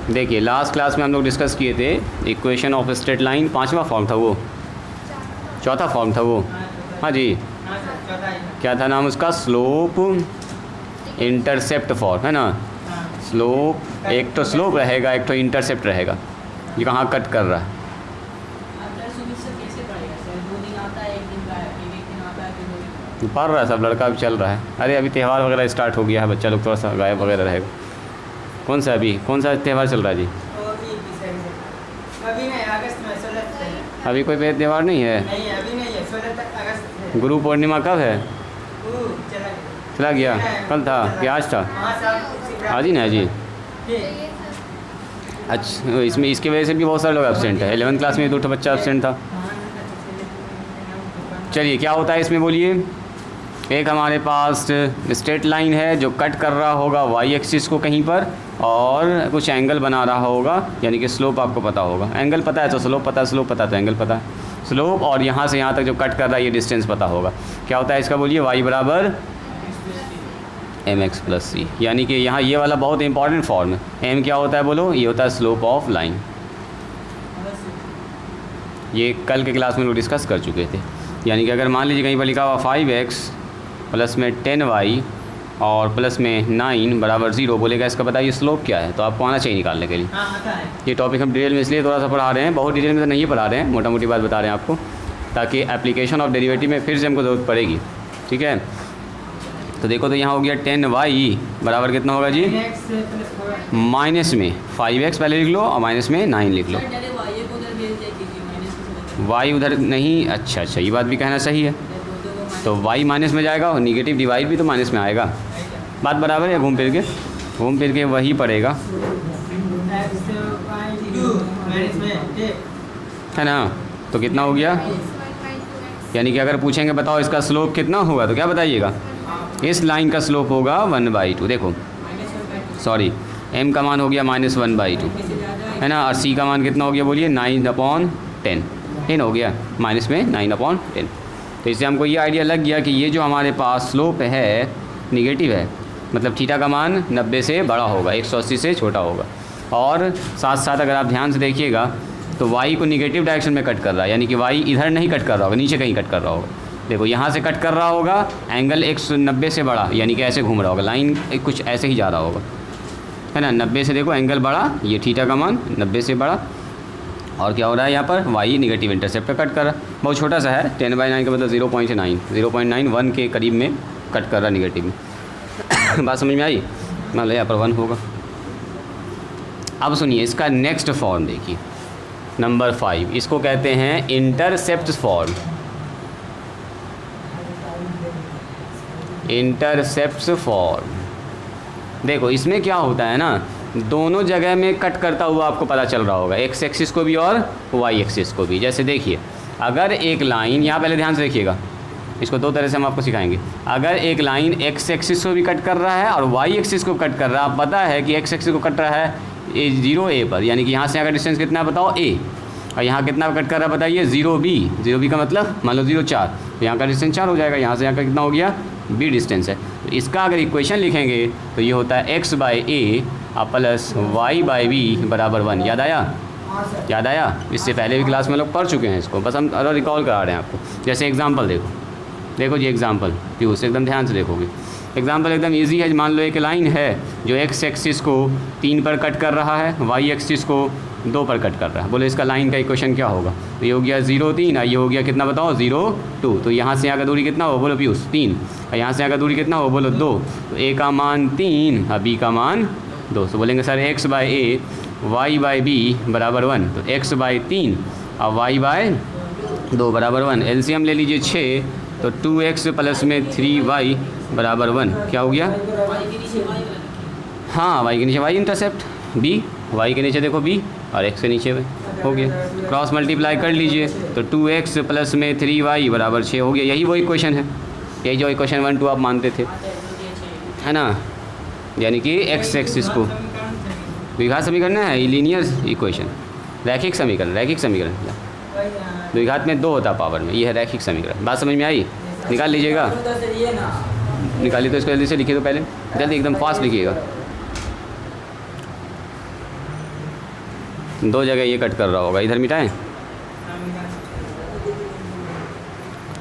देखिए last class में हम लोग डिस्कस किए थे इक्वेशन ऑफ स्ट्रेट लाइन, 5वां फॉर्म था वो, चौथा फॉर्म था वो। हाँ जी, क्या था नाम उसका? स्लोप इंटरसेप्ट फॉर्म, है ना। स्लोप, एक तो स्लोप रहेगा, एक तो इंटरसेप्ट रहेगा। ये कहाँ कट कर रहा है? पढ़ रहा है सब लड़का, भी चल रहा है। अरे अभी त्यौहार वगैरह स्टार्ट हो गया है, बच्चा लोग थोड़ा सा गायब वगैरह रहेगा। कौन सा अभी कौन सा त्यौहार चल रहा है जी? अभी नहीं, अगस्त में 16 तक। अभी कोई त्यौहार नहीं है? नहीं अभी नहीं है, 16 तक अगस्त है। गुरु पूर्णिमा कब है? चला गया कल था कि आज था? आज ही ना जी। अच्छा, इसमें इसकी वजह से भी बहुत सारे लोग एब्सेंट है। 11th क्लास में 2 बच्चा एब्सेंट था। चलिए क्या होता है इसमें बोलिए। एक हमारे पास स्ट्रेट लाइन है जो कट कर रहा होगा वाई एक्सिस को कहीं पर, और कुछ एंगल बना रहा होगा, यानी कि स्लोप आपको पता होगा। एंगल पता है तो स्लोप पता है, स्लोप पता है तो एंगल पता है। स्लोप और यहाँ से यहाँ तक जो कट कर रहा है ये डिस्टेंस पता होगा। क्या होता है इसका बोलिए? वाई बराबर एम एक्स प्लस सी, यानी कि यहाँ ये वाला बहुत इंपॉर्टेंट फॉर्म है। एम क्या होता है बोलो? ये होता है स्लोप ऑफ लाइन। ये कल के क्लास में लोग डिस्कस कर चुके थे। यानी कि अगर मान लीजिए कहीं पर लिखा हुआ 5x प्लस में 10y और प्लस में 9 बराबर 0, बोलेगा इसका बताइए स्लोप क्या है, तो आपको आना चाहिए निकालने के लिए। ये टॉपिक हम डिटेल में इसलिए थोड़ा सा पढ़ा रहे हैं, बहुत डिटेल में तो नहीं पढ़ा रहे हैं, मोटा मोटी बात बता रहे हैं आपको, ताकि एप्लीकेशन ऑफ डेरिवेटिव में फिर से हमको ज़रूरत पड़ेगी। ठीक है, तो देखो तो यहाँ हो गया 10y बराबर कितना होगा जी? माइनस में 5x पहले लिख लो और माइनस में 9 लिख लो। y उधर नहीं, अच्छा ये बात भी कहना सही है। तो y माइनस में जाएगा और निगेटिव डिवाइड भी तो माइनस में आएगा। बात बराबर है? घूम फिर के वही पड़ेगा, है ना। तो कितना हो गया? यानी कि अगर पूछेंगे बताओ इसका स्लोप कितना होगा, तो क्या बताइएगा? इस लाइन का स्लोप होगा 1/2। देखो सॉरी, m का मान हो गया -1/2, है ना। और c का मान कितना हो गया बोलिए? 9/10, इन हो गया माइनस में 9/10। तो इससे हमको ये आइडिया लग गया कि ये जो हमारे पास स्लोप है निगेटिव है, मतलब थीटा का मान 90 से बड़ा होगा, 180 से छोटा होगा। और साथ साथ अगर आप ध्यान से देखिएगा तो y को निगेटिव डायरेक्शन में कट कर रहा है, यानी कि y इधर नहीं कट कर रहा होगा, नीचे कहीं कट कर रहा होगा। देखो यहाँ से कट कर रहा होगा, एंगल 190 से बड़ा, यानी कि ऐसे घूम रहा होगा, लाइन कुछ ऐसे ही जा रहा होगा, है ना। 90 से देखो एंगल बड़ा, ये थीटा का मान 90 से बड़ा, और क्या हो रहा है यहाँ पर? y निगेटिव इंटरसेप्ट पे कट कर रहा है। बहुत छोटा सा है, 10/9 का मतलब 0.91 के करीब में कट कर रहा है निगेटिव में। बात समझ में आई? मान लो यहाँ पर 1 होगा। अब सुनिए इसका नेक्स्ट फॉर्म देखिए, नंबर 5, इसको कहते हैं इंटरसेप्ट फॉर्म। इंटरसेप्ट फॉर्म, देखो इसमें क्या होता है ना, दोनों जगह में कट करता हुआ आपको पता चल रहा होगा, एक्स एक्सिस को भी और वाई एक्सिस को भी। जैसे देखिए अगर एक लाइन, यहाँ पहले ध्यान से देखिएगा, इसको 2 तरह से हम आपको सिखाएंगे। अगर एक लाइन एक्स एक्सिस को भी कट कर रहा है और वाई एक्सिस को कट कर रहा है, आप पता है कि एक्स एक्सिस को कट रहा है 0a पर, यानी कि यहाँ से अगर डिस्टेंस कितना बताओ a, और यहाँ कितना कट कर रहा है बताइए 0b का मतलब मान लो 0,4, तो यहाँ का डिस्टेंस 4 हो जाएगा। यहाँ से यहाँ का कितना हो गया? b डिस्टेंस है। तो इसका अगर इक्वेशन लिखेंगे तो ये होता है x/a प्लस y/b बराबर 1। याद आया? इससे पहले भी क्लास में लोग पढ़ चुके हैं इसको, बस हम और रिकॉल करा रहे हैं आपको। जैसे एग्जांपल देखो जी, एग्जांपल प्यूस एकदम ध्यान से देखोगे। एग्जांपल एकदम इजी है। मान लो एक लाइन है जो x एक्सिस को 3 पर कट कर रहा है, y एक्सिस को 2 पर कट कर रहा है। बोले इसका लाइन का इक्वेशन क्या होगा? तो ये हो गया 0,3 और ये हो गया कितना बताओ? 0,2। तो यहाँ से यहाँ का दूरी कितना हो बोलो प्यूस? 3। और यहाँ से यहाँ का दूरी कितना हो बोलो? 2। तो a का मान 3 और b का मान 2। तो बोलेंगे सर x/a y/b बराबर 1, तो x/3 और y/2 बराबर 1। एलसीएम ले लीजिए 6, तो 2x प्लस में 3y बराबर 1। क्या हो गया? हाँ, y के नीचे y इंटरसेप्ट, b, y के नीचे देखो b और x के नीचे हो गया। क्रॉस मल्टीप्लाई कर लीजिए तो 2x प्लस में 3y बराबर 6 हो गया। यही वो इक्वेशन है, यही जो इक्वेशन 1, 2 आप मानते थे, है ना। यानी कि x एक्सिस को द्विघात समीकरण है, लीनियर इक्वेशन, रैखिक समीकरण। द्विघात में 2 होता पावर में, ये है रैखिक समीकरण। बात समझ में आई? निकाल लीजिएगा, निकालिए। तो इसको जल्दी से लिखिए, तो पहले जल्दी एकदम फास्ट लिखिएगा। दो जगह ये कट कर रहा होगा, इधर मिटाएं।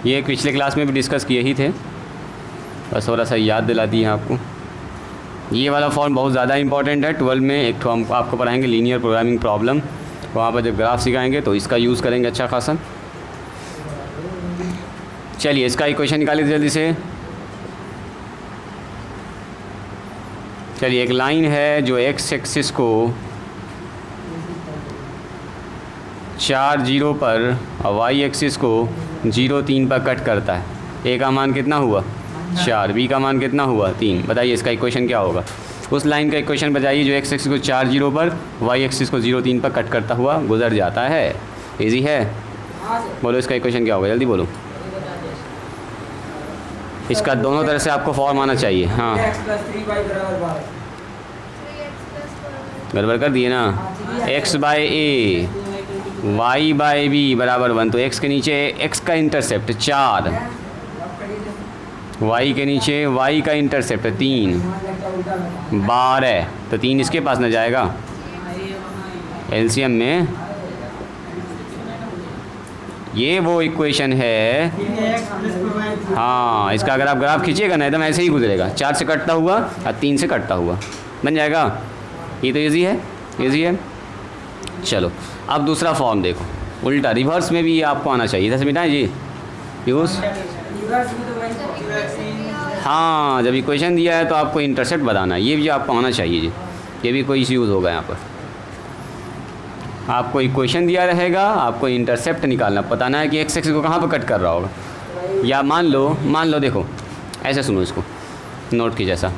ये पिछले क्लास में भी डिस्कस किए ही थे, बस थोड़ा सा याद दिला दिए आपको। ये वाला फॉर्म बहुत ज़्यादा इंपॉर्टेंट है। 12 में एक तो हम आपको पढ़ाएंगे लीनियर प्रोग्रामिंग प्रॉब्लम, वहाँ पर जब ग्राफ सिखाएंगे तो इसका यूज़ करेंगे अच्छा खासा। चलिए इसका इक्वेशन निकालिए जल्दी से। चलिए एक लाइन है जो एक्स एक्सिस को 4 0 पर और वाई एक्सिस को 0 3 पर कट करता है। ए का मान कितना हुआ 4, बी का मान कितना हुआ 3। बताइए इसका इक्वेशन क्या होगा। उस लाइन का इक्वेशन बताइए जो एक्स एक्सिस को 4 0 पर वाई एक्सिस को 0 3 पर कट करता हुआ गुजर जाता है। इजी है, बोलो इसका इक्वेशन क्या होगा, जल्दी बोलो। इसका दोनों तरह से आपको फॉर्म आना चाहिए। हाँ गड़बड़ कर दिए ना। x बाय ए y बाय बी बराबर 1, तो x के नीचे x का इंटरसेप्ट 4, y के नीचे y का इंटरसेप्ट 3, 12, तो 3 इसके पास न जाएगा एलसीएम में। ये वो इक्वेशन है। हाँ इसका अगर आप ग्राफ खींचिएगा ना एकदम ऐसे ही गुजरेगा, 4 से कटता हुआ और 3 से कटता हुआ बन जाएगा। ये तो इजी है, इजी है। चलो अब दूसरा फॉर्म देखो, उल्टा रिवर्स में भी ये आपको आना चाहिए। इधर से मिटाएं जी यूज़। हाँ जब इक्वेशन दिया है तो आपको इंटरसेप्ट बताना है, ये भी आपको आना चाहिए जी। ये भी कोई यूज़ होगा यहाँ पर। आपको इक्वेशन दिया रहेगा, आपको इंटरसेप्ट निकालना, बताना है कि एक्स एक्सिस को कहाँ पर कट कर रहा होगा। या मान लो देखो ऐसे सुनो इसको नोट की जैसा,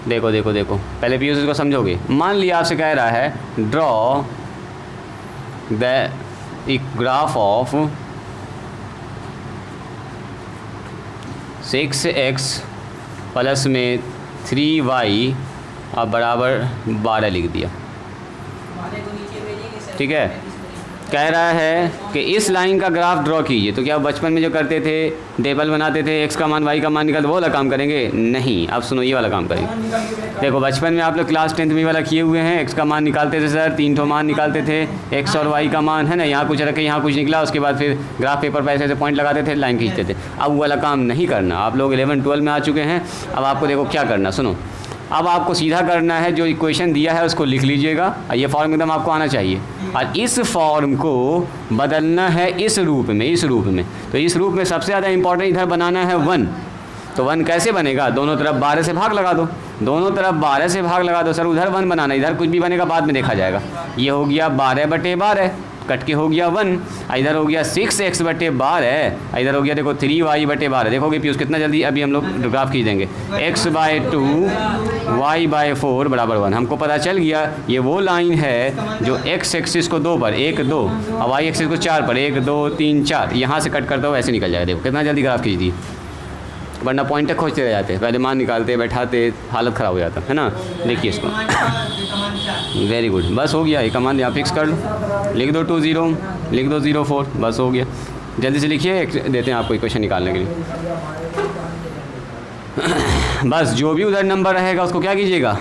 देखो देखो देखो पहले पीयूष को समझोगे। मान लिया आपसे कह रहा है draw the graph of 6x plus में 3y और बराबर 12 लिख दिया। ठीक है, कह रहा है कि इस लाइन का ग्राफ ड्रॉ कीजिए। तो क्या बचपन में जो करते थे टेबल बनाते थे, एक्स का मान वाई का मान निकालते, वो वाला काम करेंगे? नहीं, अब सुनो ये वाला काम करेंगे। देखो बचपन में आप लोग क्लास 10th में वाला किए हुए हैं। एक्स का मान निकालते थे सर, 3 ठो मान निकालते थे, एक्स और वाई का मान है ना, यहाँ कुछ रखे यहाँ कुछ निकला, उसके बाद फिर ग्राफ पेपर पर ऐसे पॉइंट लगाते थे, लाइन खींचते थे। अब वो वाला काम नहीं करना। आप लोग 11-12 में आ चुके हैं। अब आपको देखो क्या करना, सुनो। अब आपको सीधा करना है, जो इक्वेशन दिया है उसको लिख लीजिएगा, ये फॉर्म एकदम आपको आना चाहिए, और इस फॉर्म को बदलना है इस रूप में, इस रूप में। तो इस रूप में सबसे ज़्यादा इंपॉर्टेंट इधर बनाना है 1। तो 1 कैसे बनेगा? दोनों तरफ 12 से भाग लगा दो, दोनों तरफ 12 से भाग लगा दो। सर उधर 1 बनाना, इधर कुछ भी बनेगा बाद में देखा जाएगा। ये हो गया 12/12 कट के हो गया 1, इधर हो गया 6x/12, इधर हो गया देखो 3y/12। देखोगे पीयूष कितना जल्दी अभी हम लोग ग्राफ खींच देंगे। x/2 y/4 बराबर 1। हमको पता चल गया ये वो लाइन है जो x एक्सिस को 2 पर 1 2 और y एक्सिस को 4 पर 1 2 3 4 यहाँ से कट करता हुआ ऐसे निकल जाएगा। देखो कितना जल्दी ग्राफ खींच दी, वरना पॉइंटर खोजते रह जाते, पहले मान निकालते बैठाते, हालत ख़राब हो जाता है ना। देखिए इसको, वेरी गुड, बस हो गया। एक कमांड यहाँ फिक्स कर लो, लिख दो 20, लिख दो 04, बस हो गया। जल्दी से लिखिए, देते हैं आपको इक्वेशन निकालने के लिए। बस जो भी उधर नंबर रहेगा उसको क्या कीजिएगा,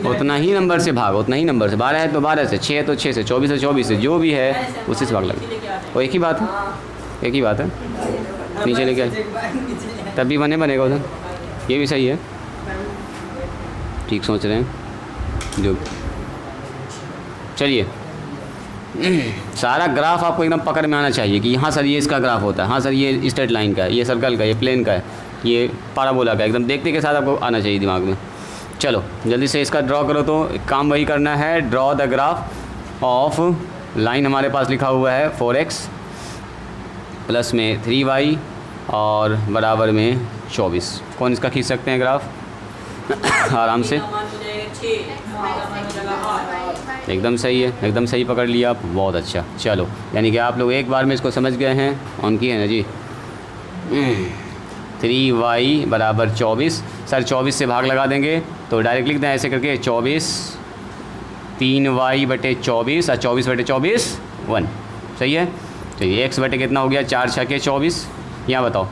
उतना ही नंबर से भाग, उतना ही नंबर से। 12 है तो 12 से, 6 है तो 6 से, 24 है 24 से, जो भी है उसी से भाग लगे। वो एक ही बात है, एक ही बात है। नीचे लेके आए तब भी बनेगा उधर, ये भी सही है, ठीक सोच रहे हैं जो। चलिए सारा ग्राफ आपको एकदम पकड़ में आना चाहिए कि हाँ सर ये इसका ग्राफ होता है, हाँ सर ये स्ट्रेट लाइन का है, ये सर्कल का, ये प्लेन का है, ये पाराबोला का, एकदम देखते के साथ आपको आना चाहिए दिमाग में। चलो जल्दी से इसका ड्रॉ करो। तो काम वही करना है, draw the graph of line हमारे पास लिखा हुआ है 4x प्लस में 3y और बराबर में 24। कौन इसका खींच सकते हैं ग्राफ आराम से? एकदम सही है, एकदम सही पकड़ लिया आप, बहुत अच्छा। चलो यानी कि आप लोग एक बार में इसको समझ गए हैं। ऑन की है ना जी। 3y बराबर 24। सर 24 से भाग लगा देंगे तो डायरेक्ट लिख दें ऐसे करके, 24 3y/24 और 24/24 1। सही है। तो ये x बटे कितना हो गया, 4 6 के 24। यहाँ बताओ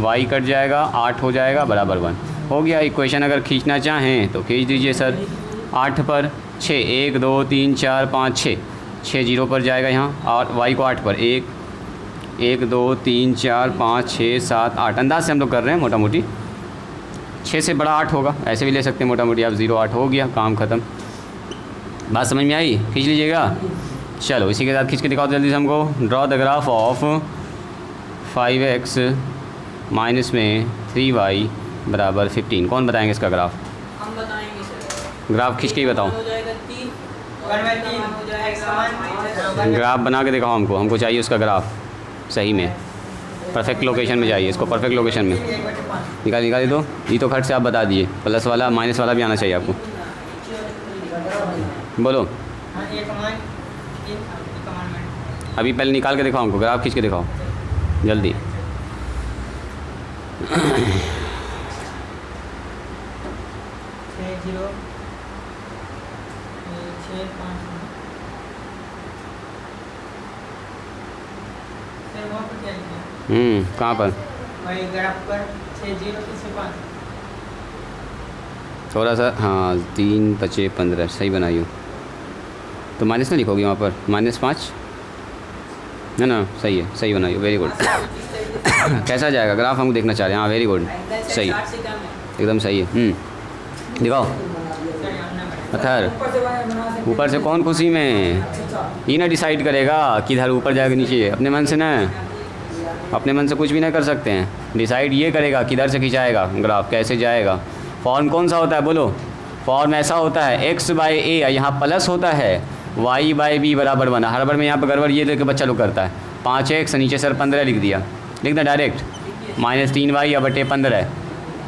y कट जाएगा, 8 हो जाएगा बराबर 1 हो गया। इक्वेशन अगर खींचना चाहें तो खींच दीजिए सर। 8 पर 6, 1 2 3 4 5 6, 6 0 पर जाएगा यहाँ, और y को 8 पर, 1 2 3 4 5 6 7 8, अंदाज से हम लोग कर रहे हैं मोटा मोटी। 6 से बड़ा 8 होगा, ऐसे भी ले सकते हैं मोटा मोटी आप। 0 8 हो गया, काम ख़त्म। बात समझ में आई? खींच लीजिएगा। चलो इसी के साथ खींच के दिखाओ जल्दी से हमको। Draw the graph of 5x minus में 3y बराबर 15। कौन बताएंगे इसका ग्राफ? हम बताएंगे सर। ग्राफ खींच के ही बताओ। हो जाएगा 3 1/3 हो जाएगा x समान 1 ग्राफ बना के दिखाओ हमको चाहिए उसका ग्राफ सही में, परफेक्ट लोकेशन में चाहिए इसको, परफेक्ट लोकेशन में। 1/5 निकाल दो। ये तो खट से आप बता दिए, प्लस वाला माइनस वाला भी आना चाहिए आपको। बोलो। हाँ, ये कमान 3 कमान अभी पहले निकाल के दिखाओ हमको, ग्राफ खींच के दिखाओ जल्दी। 6 0 6 5 सर वहाँ पर क्या लिखा? कहाँ पर? भाई ग्राफ पर 6 0 3 5 थोड़ा सा, हाँ 3 5 15 सही बनाई हो तो माइनस ना लिखोगी वहाँ पर, -5 है ना? सही है, सही बनाई हो, वेरी गुड। कैसा जाएगा ग्राफ हमको देखना चाह रहे हैं। हाँ वेरी गुड, सही, 60 से कम है। एकदम सही है। दिखाओ। सर यहाँ ना पत्थर ऊपर से कौन खुशी में? ये ना डिसाइड करेगा किधर ऊपर जाएगा नीचे, अपने मन से ना, अपने मन से कुछ भी नहीं कर सकते हैं। डिसाइड ये करेगा किधर से खिंचाएगा ग्राफ, कैसे जाएगा। फॉर्म कौन सा होता है बोलो? फॉर्म ऐसा होता है x/a, यहाँ प्लस होता है y/b बराबर 1। हर बार में यहाँ पर गड़बड़ ये देख के बच्चा लोग करता है। 5x नीचे सर 15 लिख दिया, लिख दिया डायरेक्ट, -3y/15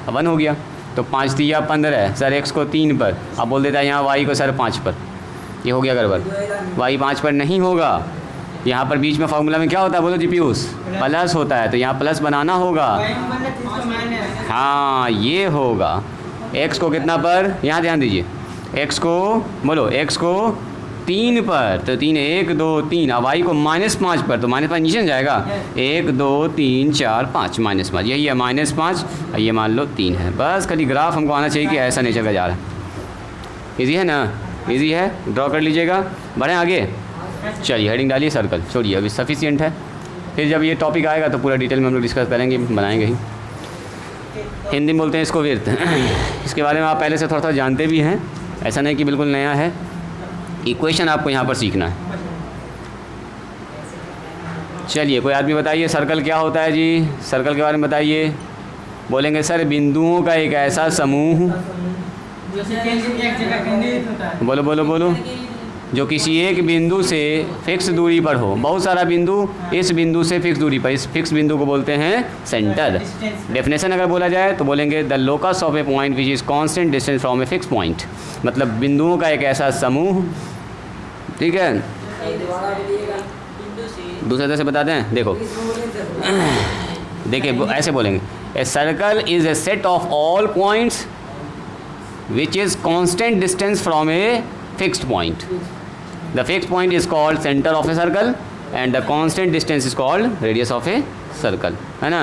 अब 1 हो गया। तो 5 3 15 सर x को 3 पर, अब बोल देता है यहाँ y को सर 5 पर। ये हो गया गड़बड़, y 5 पर नहीं होगा। यहाँ पर बीच में फार्मूला में क्या होता है बोलो जी पीयूष? प्लस होता है, तो यहाँ प्लस बनाना होगा। हाँ ये होगा। x को कितना पर? यहाँ ध्यान दीजिए, x को बोलो, x को 3 पर, तो 3 1 2 3। अब y को -5 पर, तो -5 नीचे जाएगा। 1 2 3 4 5 -5, यही है -5, ये मान लो 3 है। बस खाली ग्राफ हमको आना चाहिए कि ऐसा नेचर का जा रहा है। इजी है ना? इजी है, ड्रॉ कर लीजिएगा। बढ़ें आगे, चलिए हेडिंग डालिए सर्कल, छोड़िए अभी सफिशिएंट है। फिर जब ये टॉपिक आएगा तो पूरा डिटेल में हम लोग डिस्कस करेंगे, बनाएंगे ही। हिंदी में बोलते हैं इसको विर्त। इसके बारे में आप पहले से थोड़ा थोड़ा जानते भी हैं, ऐसा नहीं कि बिल्कुल नया है। इक्वेशन आपको यहाँ पर सीखना है। चलिए कोई आदमी बताइए सर्कल क्या होता है जी? सर्कल के बारे में बताइए। बोलेंगे सर बिंदुओं का एक ऐसा समूह, जो कि एक जगह केंद्रित होता है। बोलो बोलो बोलो, जो किसी एक बिंदु से फिक्स दूरी पर हो। बहुत सारा बिंदु, इस बिंदु से फिक्स दूरी पर, इस फिक्स बिंदु को बोलते हैं सेंटर। डेफिनेशन अगर बोला जाए तो बोलेंगे the locus of A point which is constant distance from a fix point. मतलब बिंदुओं का एक ऐसा समूह, ठीक है। दूसरे तरह से बताते हैं, देखो देखिए ऐसे बोलेंगे, a circle is a set of all points which is constant distance from a fixed point. The fixed point is called center of a circle and the constant distance is called radius of a circle, है ना।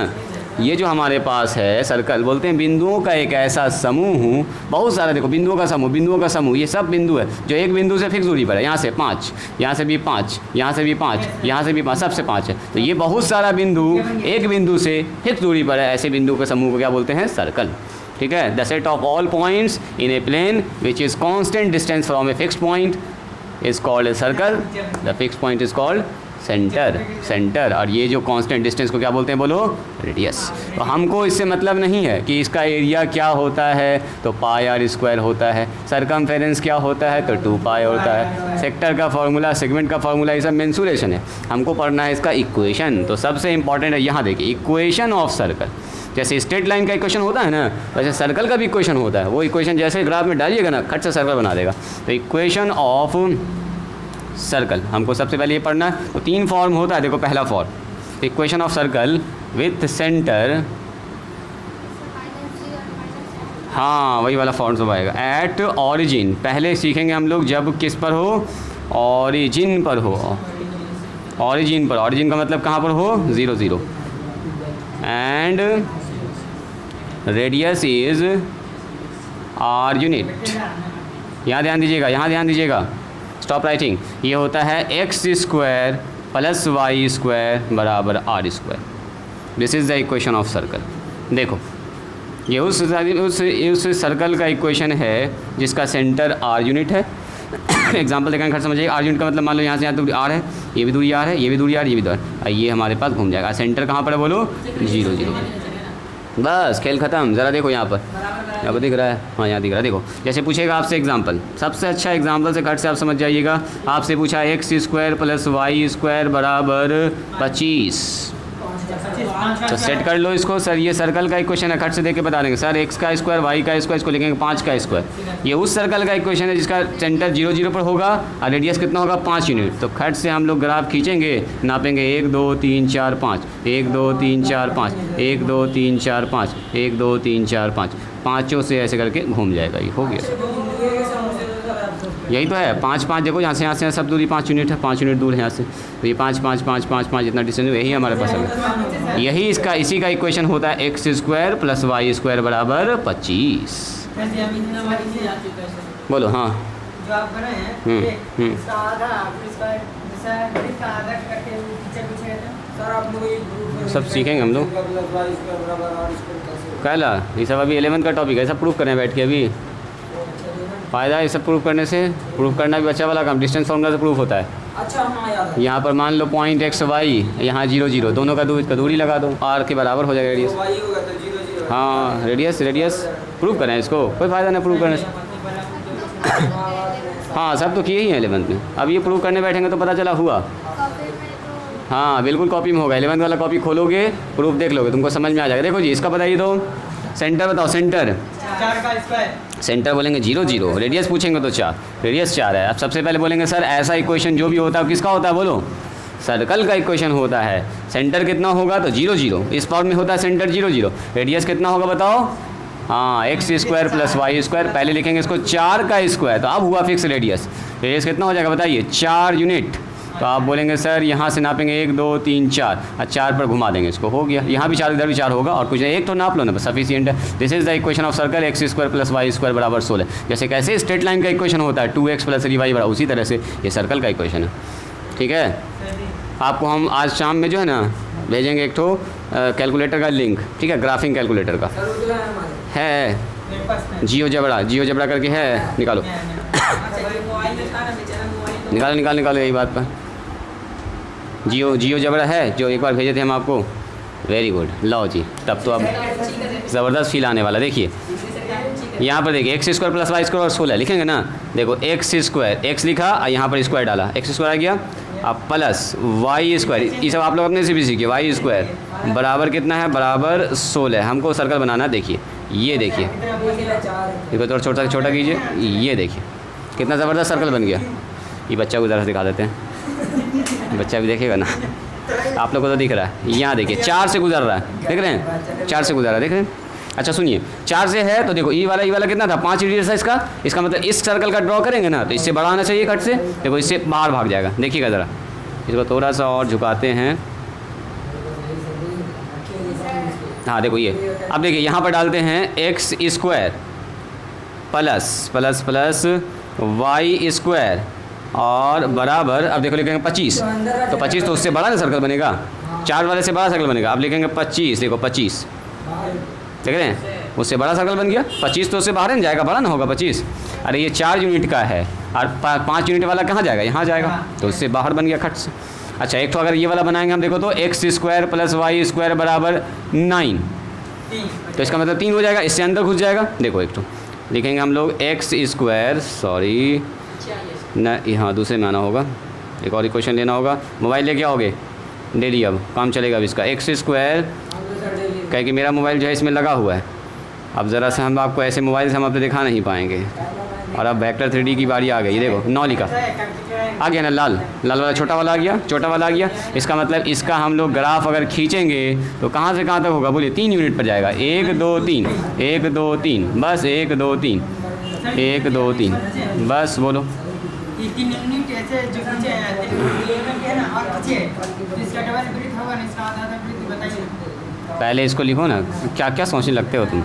ये जो हमारे पास है circle, बोलते हैं बिंदुओं का एक ऐसा समूह। बहुत सारा देखो बिंदुओं का समूह, बिंदुओं का समूह, ये सब बिंदु है जो एक बिंदु से फिक्स दूरी पर है। यहाँ से 5, यहाँ से भी 5, यहाँ से भी 5, यहाँ से भी 5, सबसे 5 है। तो ये बहुत सारा बिंदु एक बिंदु से फिक्स दूरी पर है। ऐसे बिंदु के समूह को क्या बोलते हैं? सर्कल, ठीक है। The set of all points in a plane which is constant distance from a fix point is called a circle. The fixed point is called centre. और ये जो कांस्टेंट डिस्टेंस को क्या बोलते हैं बोलो? रेडियस। तो हमको इससे मतलब नहीं है कि इसका एरिया क्या होता है, तो πr² होता है। सरकमफेरेंस क्या होता है, तो 2π होता है। सेक्टर का फार्मूला, सेगमेंट का फार्मूला, ये सब मेंसुरेशन है। हमको पढ़ना है इसका इक्वेशन। तो सबसे इंपॉर्टेंट है यहाँ देखिए, इक्वेशन ऑफ सर्कल। जैसे स्ट्रेट लाइन का इक्वेशन होता है ना, वैसे सर्कल का भी इक्वेशन होता है। वो इक्वेशन जैसे ग्राफ में डालिएगा ना, खट से सर्कल बना देगा। तो इक्वेशन ऑफ सर्कल हमको सबसे पहले ये पढ़ना है। तो 3 फॉर्म होता है, देखो पहला form equation of circle with centre, हाँ वही वाला फॉर्म सब आएगा। एट ऑरिजिन, पहले सीखेंगे हम लोग जब किस पर हो, ऑरिजिन पर हो। ऑरिजिन पर, ऑरिजिन का मतलब कहाँ पर हो? 0 0। And radius is r unit, यहाँ ध्यान दीजिएगा, यहाँ ध्यान दीजिएगा, स्टॉप राइटिंग। ये होता है x square plus Y square बराबर R square. This is the equation of circle. देखो ये उस सर्कल का इक्वेशन है जिसका सेंटर आर यूनिट है। एग्जांपल देखें, खट समझिए। आर यूनिट का मतलब मान लो यहाँ से यहाँ दूरी आर है, ये भी दूरी आर है, ये भी दूरी आर, ये भी दूरी आर, ये हमारे पास घूम जाएगा। सेंटर कहाँ पर है बोलो? 0 0। बस खेल ख़त्म। ज़रा देखो यहाँ पर, यहाँ पर दिख रहा है, हाँ यहाँ दिख रहा है। देखो जैसे पूछेगा आपसे एग्जांपल, सबसे अच्छा एग्जांपल से खट से आप समझ जाइएगा। आपसे पूछा x square plus Y square बराबर 25, तो सेट कर लो इसको। सर ये सर्कल का इक्वेशन है, खट से देख के बता देंगे सर एक्स का स्क्वायर वाई का स्क्वायर, इसको लिखेंगे 5 का स्क्वायर। ये उस सर्कल का इक्वेशन है जिसका सेंटर 0 0 पर होगा और रेडियस कितना होगा? 5 यूनिट। तो खट से हम लोग ग्राफ खींचेंगे, नापेंगे 1 2 3 4 5, 1 2 3 4 5, 1 2 3 4 5, 1 2 3 4 5, पाँचों से ऐसे करके घूम जाएगा। ये हो गया, यही तो है 5 5। देखो यहाँ से सब दूरी 5 यूनिट है, 5 यूनिट दूर है यहाँ से, तो ये 5 5 5 5 5 इतना डिस्टेंस, यही हमारे पास है। यही इसका इसी का इक्वेशन होता है x square plus Y square बराबर 25। बोलो हाँ। जो आप कर रहे हैं इसका आधा इसका जैसा गणित का आधा करके टीचर पूछे थे सर, आप लोग ये सब सीखेंगे हम लोग। कहला ये सब अभी 11th का टॉपिक है, सब प्रूफ करें बैठ के। अभी फ़ायदा है ये सब प्रूफ करने से। प्रूफ करना भी बच्चा वाला काम, डिस्टेंस फॉर्मूला से प्रूफ होता है। अच्छा हाँ याद है। यहाँ पर मान लो पॉइंट एक्स वाई, यहाँ 0 0, दोनों का दूरी लगा दो, आर के बराबर हो जाएगा रेडियस। हाँ रेडियस प्रूफ करें इसको, कोई फ़ायदा नहीं प्रूफ करने से। हाँ सब तो किए ही हैं 11th में। अब ये प्रूफ करने बैठेंगे तो पता चला हुआ। हाँ बिल्कुल कॉपी में होगा, 11th वाला कॉपी खोलोगे, प्रूफ देख लोगे, तुमको समझ में आ जाएगा। देखो जी इसका बताइए तो, सेंटर बताओ। सेंटर 4 का स्क्वायर, सेंटर बोलेंगे 0 0, रेडियस पूछेंगे तो 4, रेडियस 4 है। अब सबसे पहले बोलेंगे सर ऐसा इक्वेशन जो भी होता है किसका होता है? बोलो सर्कल का इक्वेशन होता है। सेंटर कितना होगा? तो 0 0, इस फॉर्म में होता है सेंटर 0 0। रेडियस कितना होगा बताओ? हाँ x square plus Y square, पहले लिखेंगे इसको 4 का स्क्वायर, तो अब हुआ फिक्स रेडियस। रेडियस कितना हो जाएगा बताइए? 4 यूनिट। तो आप बोलेंगे सर यहाँ से नापेंगे 1 2 3 4, और 4 पर घुमा देंगे इसको, हो गया। यहाँ भी 4 इधर भी 4 होगा, और कुछ एक तो नाप लो ना, बस सफिशिएंट है। This is the equation of circle x square plus Y square बराबर 16। जैसे कैसे स्ट्रेट लाइन का इक्वेशन होता है 2x प्लस 3y बराबर, उसी तरह से ये सर्कल का इक्वेशन है। ठीक है, आपको हम आज शाम में जो है ना भेजेंगे एक तो कैलकुलेटर का लिंक, ठीक है, ग्राफिंग कैलकुलेटर का है, जियो जबड़ा करके है, निकालो निकालो यही बात पर। जियो जबड़ा है जो एक बार भेजे थे हम आपको, वेरी गुड। लो जी, तब तो अब ज़बरदस्त फील आने वाला। देखिए यहाँ पर देखिए x square plus Y square और 16 लिखेंगे ना। देखो एक्स स्क्वायर, एक्स लिखा और यहाँ पर स्क्वायर डाला, एक्स स्क्वायर आ गया। अब प्लस वाई स्क्वायर, ये सब आप लोग अपने से भी सीखिए। वाई स्क्वायर बराबर कितना है? बराबर 16। हमको सर्कल बनाना है। देखिए ये देखिए, देखो थोड़ा छोटा कीजिए, ये देखिए कितना ज़बरदस्त सर्कल बन गया। ये बच्चा को ज़रा दिखा देते हैं, बच्चा भी देखेगा ना। आप लोग को तो दिख रहा है, यहाँ देखिए 4 से गुजर रहा है, देख रहे हैं 4 से गुजर रहा है, देख रहे हैं। अच्छा सुनिए, 4 से है तो देखो ये वाला कितना था? 5 रेडियस है इसका मतलब इस सर्कल का ड्रॉ करेंगे ना तो इससे बड़ा आना चाहिए कट से। देखो इससे बाहर भाग जाएगा, देखिएगा ज़रा, इसको थोड़ा सा और झुकाते हैं। हाँ देखो ये, अब देखिए यहाँ पर डालते हैं x square plus Y square और बराबर, अब देखो लिखेंगे 25, तो 25 तो उससे बड़ा ना सर्कल बनेगा, 4 वाले से बड़ा सर्कल बनेगा। अब लिखेंगे 25, देखो 25 देख रहे हैं, उससे बड़ा सर्कल बन गया। 25 तो उससे बाहर नहीं जाएगा, बड़ा ना होगा 25। अरे ये 4 यूनिट का है और 5 यूनिट वाला कहाँ जाएगा? यहाँ जाएगा, तो उससे बाहर बन गया खट से। अच्छा एक तो अगर ये वाला बनाएंगे हम, देखो तो x square plus Y square बराबर 9, तो इसका मतलब 3 हो जाएगा, इससे अंदर घुस जाएगा। देखो एक तो लिखेंगे हम लोग एक्स स्क्वायर, सॉरी न, हाँ दूसरे में आना होगा, एक और इक्वेशन लेना होगा। मोबाइल लेके आओगे डेली, अब काम चलेगा अब इसका। एक्स स्क्वायर, कहे कि मेरा मोबाइल जो है इसमें लगा हुआ है, अब ज़रा से हम आपको ऐसे मोबाइल से हम आपको दिखा नहीं पाएंगे। और अब वेक्टर 3D की बारी आ गई। देखो 9 लिखा आ गया ना, लाल वाला छोटा वाला आ गया। इसका मतलब इसका हम लोग ग्राफ अगर खींचेंगे तो कहाँ से कहाँ तक होगा? बोलिए 3 यूनिट पर जाएगा। 1 2 3 1 2 3 बस 1 2 3 1 2 3 बस। बोलो 3 यूनिट ऐसे जो नीचे है ना, और खींचे तो इसका डबल विपरीत होगा ना, इसका आधा विपरीत बताइए। पहले इसको लिखो ना, क्या क्या सोचने लगते हो तुम।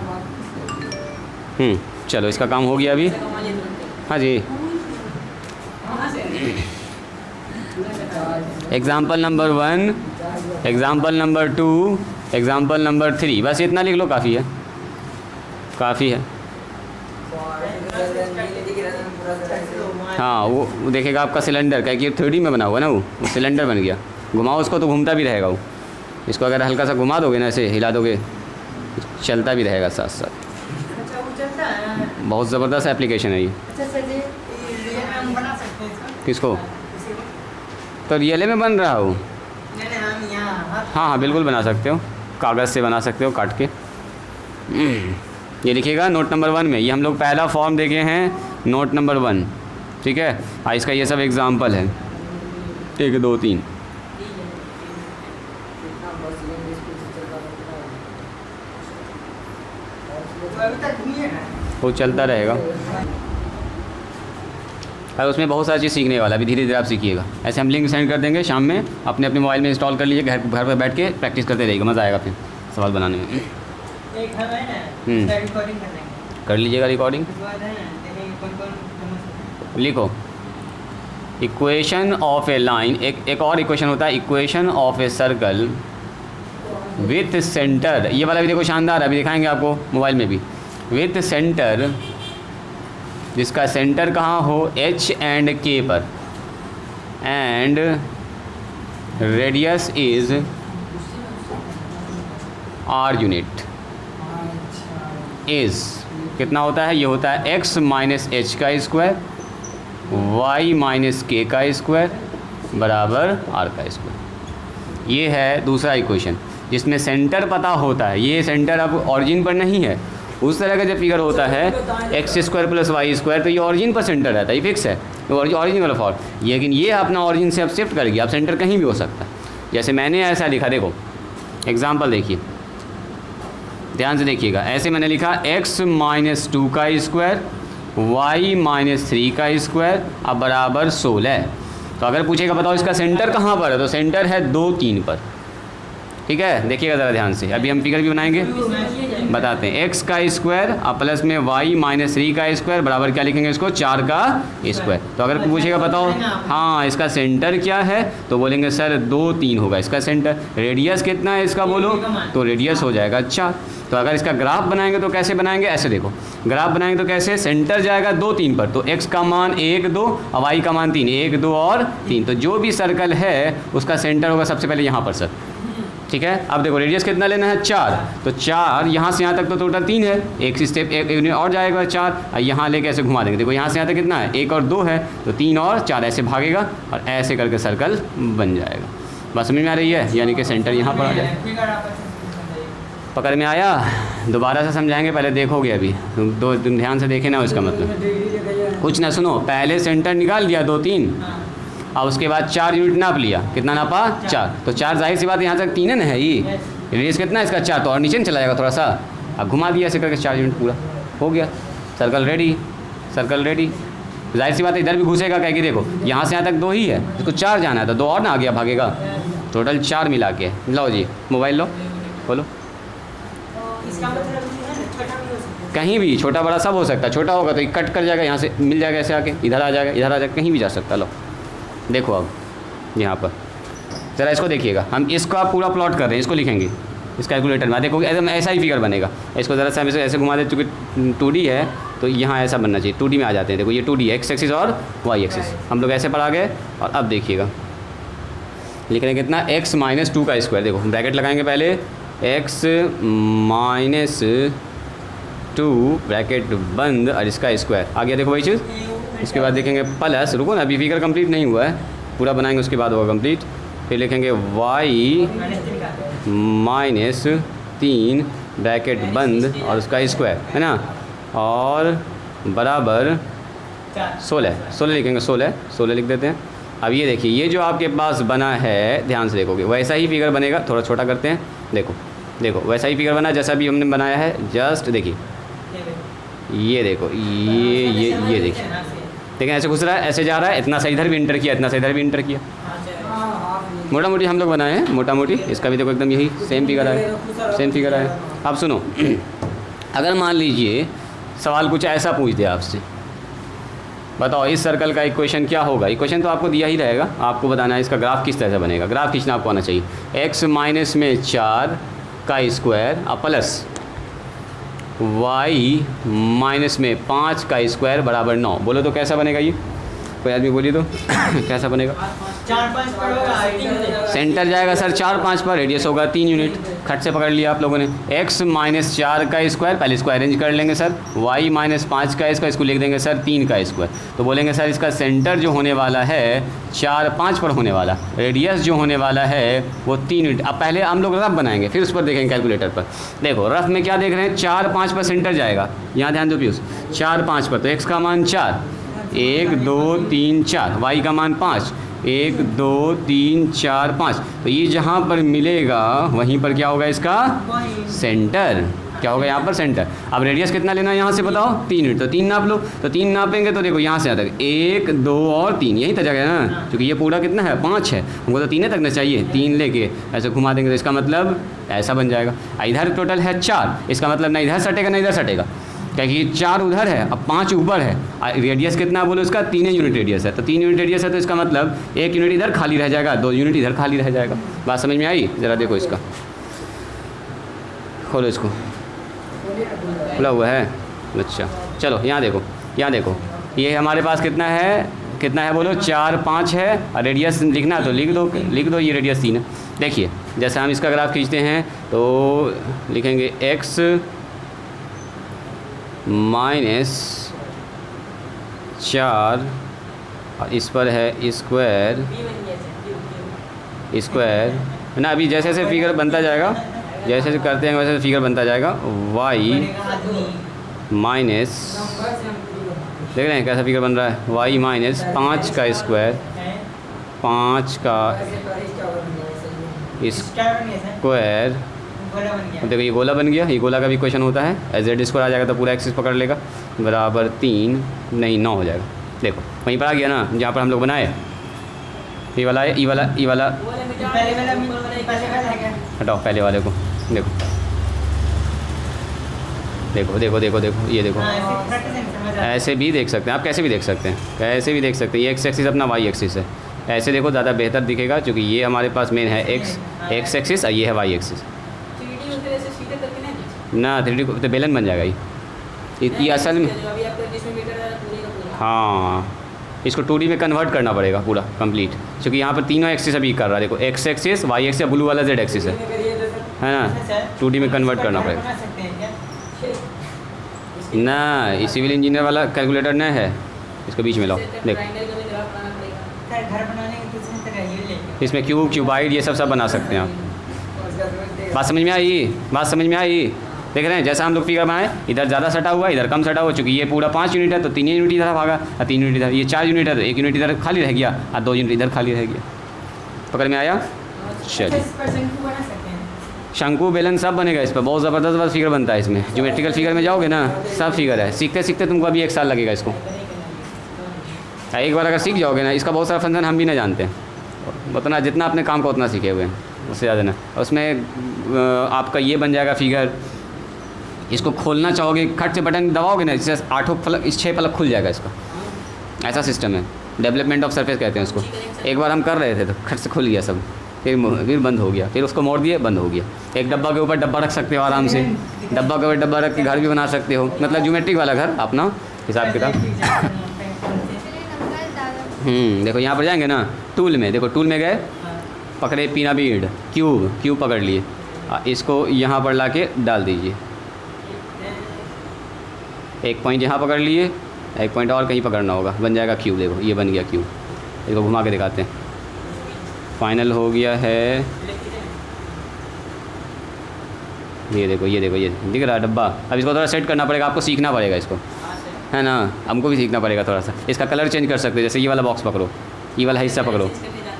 चलो इसका काम हो गया अभी। हाँ जी, example number 1, example number 2, example number 3, बस इतना लिख लो, काफ़ी है, काफ़ी है। हाँ वो देखेगा आपका सिलेंडर का, कि 3D में बना हुआ ना, वो सिलेंडर बन गया। घुमाओ उसको तो घूमता भी रहेगा वो। इसको अगर हल्का सा घुमा दोगे ना, ऐसे हिला दोगे, चलता भी रहेगा साथ साथ। अच्छा वो चलता है। बहुत ज़बरदस्त एप्लीकेशन है ये। अच्छा सर जी, ये हम बना सकते हैं इसको? किसको? इसी को? तो रियले में बन रहा हो? नहीं नहीं, हम यहाँ हाँ हाँ बिल्कुल बना सकते हो, कागज़ से बना सकते हो काट के। ये लिखिएगा नोट नंबर 1 में, ये हम लोग पहला फॉर्म देखे हैं, नोट नंबर 1, ठीक है। इसका ये सब एग्जाम्पल है, 1 2 3। तो अभी तक घूमिए ना। वो चलता रहेगा और उसमें बहुत सारी चीज़ सीखने वाला, अभी धीरे धीरे आप सीखिएगा। ऐसे हम लिंक सेंड कर देंगे शाम में, अपने अपने मोबाइल में इंस्टॉल कर लीजिए, घर पर बैठ के प्रैक्टिस करते रहिएगा, मज़ा आएगा फिर सवाल बनाने में। एक हम है ना, हम्म। इसका रिकॉर्डिंग कर लेंगे। कर लीजिएगा रिकॉर्डिंग। उसके बाद है ना, देखेंगे कौन-कौन समझ सकते हैं। लिखो इक्वेशन ऑफ ए लाइन, एक और इक्वेशन होता है, equation of a circle with centre. ये वाला भी देखो शानदार है, अभी दिखाएंगे आपको मोबाइल में भी। विथ सेंटर, जिसका सेंटर कहाँ हो, H एंड K पर, and radius is R unit. Is कितना होता है, ये होता है x माइनस एच का स्क्वायर, y माइनस के का स्क्वायर बराबर r का स्क्वायर। ये है दूसरा इक्वेशन, जिसमें सेंटर पता होता है। ये सेंटर अब ऑरिजिन पर नहीं है, उस तरह का जब फिगर होता है x square plus Y square, तो ये ऑरिजिन पर सेंटर रहता है, ये फिक्स है, ऑरिजिन वाला फॉर्म। लेकिन ये अपना ऑरिजिन से अब शिफ्ट कर गया, अब सेंटर कहीं भी हो सकता है। जैसे मैंने ऐसा लिखा, देखो एग्जाम्पल देखिए, ध्यान से देखिएगा। ऐसे मैंने लिखा x माइनस 2 का स्क्वायर, y माइनस 3 का स्क्वायर अब बराबर 16। तो अगर पूछेगा बताओ इसका सेंटर कहाँ पर है, तो सेंटर है 2 3 पर, ठीक है। देखिएगा ज़रा ध्यान से, अभी हम फिगर भी बनाएंगे, बताते हैं। x का स्क्वायर अब प्लस में y माइनस 3 का स्क्वायर बराबर क्या लिखेंगे इसको, 4 का स्क्वायर। तो अगर पूछेगा बताओ हाँ इसका सेंटर क्या है, तो बोलेंगे सर 2 3 होगा इसका सेंटर। रेडियस कितना है इसका बोलो, तो रेडियस हो जाएगा 4। तो अगर इसका ग्राफ बनाएंगे तो कैसे बनाएंगे, ऐसे देखो, ग्राफ बनाएंगे तो कैसे, सेंटर जाएगा 2 3 पर, तो x का मान 1 2 और y का मान 3, 1 2 और 3। तो जो भी सर्कल है उसका सेंटर होगा सबसे पहले यहाँ पर सर, ठीक है। अब देखो रेडियस कितना लेना है, 4, तो 4 यहाँ से यहाँ तक तो टोटल 3 है, एक स्टेप एक यूनिट और जाएगा 4, और यहाँ लेके ऐसे घुमा देंगे। देखो यहाँ से यहाँ तक कितना है, 1 और 2 है, तो 3 और 4 ऐसे भागेगा और ऐसे करके सर्कल बन जाएगा। बस समझ में आ रही है, यानी कि सेंटर यहाँ पर आ जाए। फिगर आप अच्छे से समझाइए। पकड़ में आया, दोबारा से समझाएंगे, पहले देखोगे अभी, तुम ध्यान से देखे ना, इसका मतलब कुछ ना, सुनो, पहले सेंटर निकाल दिया 2 3, और उसके बाद 4 यूनिट नाप लिया, कितना नापा 4, तो 4 जाहिर सी बात यहाँ तक 3 है ना, है ये रेडियस कितना है इसका 4, तो और नीचे चला जाएगा थोड़ा सा, अब घुमा दिया ऐसे करके 4 यूनिट पूरा हो गया, सर्कल रेडी, सर्कल रेडी। जाहिर सी बात है इधर भी घुसेगा, क्या कि देखो यहाँ से यहाँ तक 2 ही है, इसको 4 जाना है, तो 2 और ना आ गया, भागेगा, टोटल 4 मिला के। लो जी मोबाइल लो, खोलो, इसका मतलब है ना, छोटा भी हो सकता है। कहीं भी छोटा बड़ा सब हो सकता है। छोटा होगा तो कट कर जाएगा, यहाँ से मिल जाएगा, ऐसे आके इधर आ जाएगा, इधर आ जाएगा, कहीं भी जा सकता। लो देखो अब यहाँ पर ज़रा इसको देखिएगा, हम इसको आप पूरा प्लॉट कर रहे हैं, इसको लिखेंगे इस कैलकुलेटर में, देखो एकदम ऐसा ही फिगर बनेगा। इसको ज़रा सा ऐसे घुमा दे, चूँकि 2D है तो यहाँ ऐसा बनना चाहिए, 2D में आ जाते हैं। देखो ये 2D है, एक्स एक्सिस और वाई एक्सिस, हम लोग ऐसे पर आ गए। और अब देखिएगा लिख रहे हैं कितना, x माइनस 2 का स्क्वायर, देखो ब्रैकेट लगाएंगे पहले, x माइनस 2 ब्रैकेट बंद और इसका स्क्वायर आ गया, देखो वही चीज़। उसके बाद देखेंगे प्लस, रुको ना अभी फिगर कंप्लीट नहीं हुआ है, पूरा बनाएंगे उसके बाद होगा कंप्लीट। फिर लिखेंगे y माइनस 3 ब्रैकेट बंद और उसका स्क्वायर, है ना, और बराबर 16 लिखेंगे, 16 लिख देते हैं। अब ये देखिए, ये जो आपके पास बना है, ध्यान से देखोगे वैसा ही फिगर बनेगा, थोड़ा छोटा करते हैं, देखो देखो वैसा ही फिगर बना जैसा भी हमने बनाया है, जस्ट देखिए, ये देखो, ये देखिए, देखिए ऐसे घुस रहा है, ऐसे जा रहा है, इतना सा इधर भी इंटर किया, इतना सा इधर भी इंटर किया, मोटा मोटी हम लोग बनाए हैं, मोटा मोटी। इसका भी देखो एकदम यही सेम फिगर है, सेम फिगर है। अब सुनो, अगर मान लीजिए सवाल कुछ ऐसा पूछ दिया आपसे बताओ इस सर्कल का इक्वेशन क्या होगा। इक्वेशन तो आपको दिया ही रहेगा, आपको बताना है इसका ग्राफ किस तरह से बनेगा। ग्राफ खींचना आपको आना चाहिए। x माइनस में 4 का स्क्वायर और प्लस y माइनस में 5 का स्क्वायर बराबर 9। बोलो तो कैसा बनेगा ये, कोई आदमी बोलिए तो कैसा बनेगा। 4-5 पर होगा। सेंटर जाएगा सर 4-5 पर, रेडियस होगा 3 यूनिट। खट से पकड़ लिया आप लोगों ने। x माइनस 4 का स्क्वायर, पहले इसको अरेंज कर लेंगे सर। y माइनस 5 का स्क्वायर, इसको लिख देंगे सर 3 का स्क्वायर। तो बोलेंगे सर इसका सेंटर जो होने वाला है 4-5 पर होने वाला, रेडियस जो होने वाला है वो 3 यूनिट। अब पहले हम लोग रफ बनाएंगे फिर उस पर देखेंगे कैलकुलेटर पर। देखो रफ में क्या देख रहे हैं, 4-5 पर सेंटर जाएगा। यहाँ ध्यान दो पीयूष, 4-5 पर, तो x का मान 4, 1 2 3 4, y का मान 5, 1 2 3 4 5। तो ये जहाँ पर मिलेगा वहीं पर क्या होगा इसका सेंटर। क्या होगा यहाँ पर सेंटर। अब रेडियस कितना लेना है यहाँ से बताओ, 3 यूनिट। तो 3 नाप लो। तो 3 नापेंगे तो देखो यहाँ से यहाँ तक 1 2 और 3 यहीं तक जगह है ना, क्योंकि ये पूरा कितना है 5 है, हमको तो 3 तक ना चाहिए। 3 लेके ऐसे घुमा देंगे तो इसका मतलब ऐसा बन जाएगा। इधर टोटल है 4, इसका मतलब ना इधर सटेगा ना इधर सटेगा, क्योंकि 4 उधर है अब 5 ऊपर है। रेडियस कितना बोलो इसका 3 यूनिट रेडियस है। तो 3 यूनिट रेडियस है तो इसका मतलब 1 यूनिट इधर खाली रह जाएगा, 2 यूनिट इधर खाली रह जाएगा। बात समझ में आई। ज़रा देखो इसका, खोलो इसको, खुला हुआ है। अच्छा चलो यहाँ देखो, यहाँ देखो ये हमारे पास कितना है बोलो 4-5 है। और रेडियस लिखना तो लिख दो, ये रेडियस 3 है। देखिए जैसे हम इसका ग्राफ खींचते हैं तो लिखेंगे x माइनस 4 और इस पर है स्क्वायर ना। अभी जैसे जैसे फिगर बनता जाएगा, जैसे जैसे करते हैं वैसे फिगर बनता जाएगा। y माइनस, देख रहे हैं कैसा फिगर बन रहा है, y माइनस 5 का स्क्वायर, 5 का स्क्वायर। देखो ये गोला बन गया। ये गोला का भी क्वेश्चन होता है, z स्क्वायर आ जाएगा तो पूरा एक्सिस पकड़ लेगा, बराबर 3 नहीं 9 हो जाएगा। देखो वहीं पर आ गया ना जहाँ पर हम लोग बनाए। ये वाला है, ये वाला हटाओ पहले वाले को। देखो ये देखो, ऐसे भी देख सकते हैं आप, कैसे भी देख सकते हैं, कैसे भी देख सकते हैं। ये एक्स एक्सिस अपना वाई एक्सिस है, ऐसे देखो ज़्यादा बेहतर दिखेगा क्योंकि ये हमारे पास मेन है एक्स एक्सिस और ये है वाई एक्सिस। ना 3D को तो बेलन बन जाएगा ये असल में। हाँ इसको 2D में कन्वर्ट करना पड़ेगा पूरा कंप्लीट, क्योंकि यहाँ पर तीनों एक्सिस अभी कर रहा है। देखो x axis, y axis, blue वाला जेड एक्सिस है ना, 2D में कन्वर्ट करना पड़ेगा ना। सिविल इंजीनियर वाला कैलकुलेटर नहीं है, इसको बीच में लाओ। देखो इसमें क्यूबाइड ये सब बना सकते हैं आप। बात समझ में आई। देख रहे हैं जैसा हम लोग फिगर बनाए, इधर ज़्यादा सटा हुआ इधर कम सटा हुआ। चूँकि ये पूरा 5 यूनिट है तो 3 यूनिट इधर भागा और 3 यूनिट इधर। ये 4 यूनिट है तो 1 यूनिट इधर खाली रह गया और 2 यूनिट इधर खाली रह गया। पकड़ में आया। चलिए शंकु बेलन सब बनेगा इस पर, बहुत ज़बरदस्त फिगर बनता है इसमें। ज्योमेट्रिकल फिगर में जाओगे ना सब फिगर है। सीखते सीखते तुमको अभी 1 साल लगेगा इसको। एक बार अगर सीख जाओगे ना, इसका बहुत सारा फंक्शन हम भी नहीं जानते हैं, उतना जितना अपने काम को उतना सीखे हुए हैं उससे ज़्यादा ना। उसमें आपका ये बन जाएगा फिगर। इसको खोलना चाहोगे खट से बटन दबाओगे ना, इससे 8 फलक 6 फलक खुल जाएगा इसका। ऐसा सिस्टम है, डेवलपमेंट ऑफ सरफेस कहते हैं उसको। एक बार हम कर रहे थे तो खट से खुल गया सब, फिर बंद हो गया, फिर उसको मोड़ दिए बंद हो गया। एक डब्बा के ऊपर डब्बा रख सकते हो आराम से, डब्बा के ऊपर डब्बा रख के घर भी बना सकते हो, मतलब ज्योमेट्रिक वाला घर अपना हिसाब किताब। देखो यहाँ पर जाएंगे ना टूल में, देखो टूल में गए, पकड़े पिरामिड, क्यूब पकड़ लिए, इसको यहाँ पर ला के डाल दीजिए। एक पॉइंट यहाँ पकड़ लिए, एक पॉइंट और कहीं पकड़ना होगा, बन जाएगा क्यूब। देखो ये बन गया क्यूब। देखो घुमा के दिखाते हैं, फाइनल हो गया है। ये देखो ये दिख रहा है डब्बा। अब इसको थोड़ा सेट करना पड़ेगा, आपको सीखना पड़ेगा इसको, है ना। हमको भी सीखना पड़ेगा थोड़ा सा। इसका कलर चेंज कर सकते हो, जैसे ये वाला बॉक्स पकड़ो, ये वाला हिस्सा पकड़ो,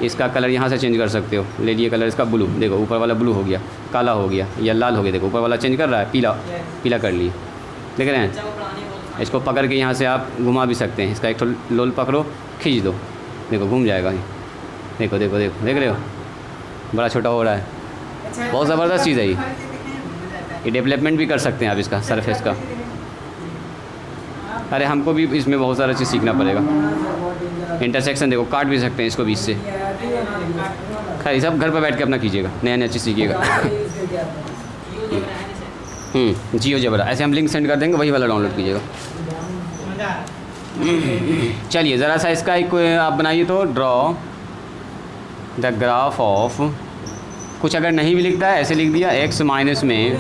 इसका कलर यहाँ से चेंज कर सकते हो। ले लिए कलर इसका ब्लू, देखो ऊपर वाला ब्लू हो गया, काला हो गया या लाल हो गया। देखो ऊपर वाला चेंज कर रहा है, पीला कर लिए, देख रहे हैं। इसको पकड़ के यहाँ से आप घुमा भी सकते हैं। इसका एक तो लोल पकड़ो, खींच दो, देखो घूम जाएगा। देखो देख रहे हो, बड़ा छोटा हो रहा है। बहुत ज़बरदस्त चीज़ है ये डेवलपमेंट भी कर सकते हैं आप इसका सरफेस का। अरे हमको भी इसमें बहुत सारा चीज़ सीखना पड़ेगा। इंटरसेक्शन देखो, काट भी सकते हैं इसको बीच से। खैर सब घर पर बैठ के अपना कीजिएगा, नया नया चीज़ सीखिएगा। जियो जबरा, ऐसे हम लिंक सेंड कर देंगे, वही वाला डाउनलोड कीजिएगा। चलिए ज़रा सा इसका एक आप बनाइए तो, ड्रॉ द ग्राफ ऑफ, कुछ अगर नहीं भी लिखता है ऐसे लिख दिया, x माइनस में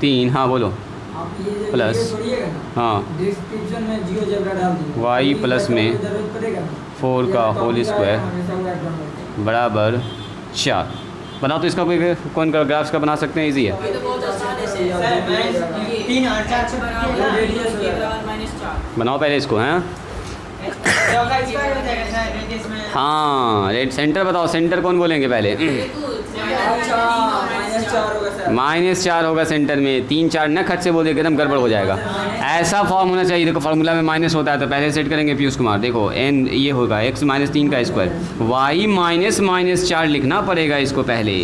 3, हाँ बोलो, प्लस, हाँ डिस्क्रिप्शन में जियोजेब्रा डाल दीजिए, y प्लस में जरूरत पड़ेगा 4 का होल स्क्वायर बराबर 4। बनाओ तो इसका कोई कौन का ग्राफ्स का बना सकते हैं, इजी है। ये तो बहुत आसान है से तीन और चार से बराबर रेडियस के बराबर -4। बनाओ पहले इसको, हैं हाँ रेड सेंटर बताओ, सेंटर कौन बोलेंगे पहले? -4 होगा सेंटर में, 3 4 न खट से बोल देगा एकदम गड़बड़ हो जाएगा। ऐसा फॉर्म होना चाहिए, देखो फार्मूला में माइनस होता है तो पहले सेट करेंगे पीयूष कुमार, देखो n ये होगा x माइनस 3 का स्क्वायर, y माइनस -4 लिखना पड़ेगा इसको पहले,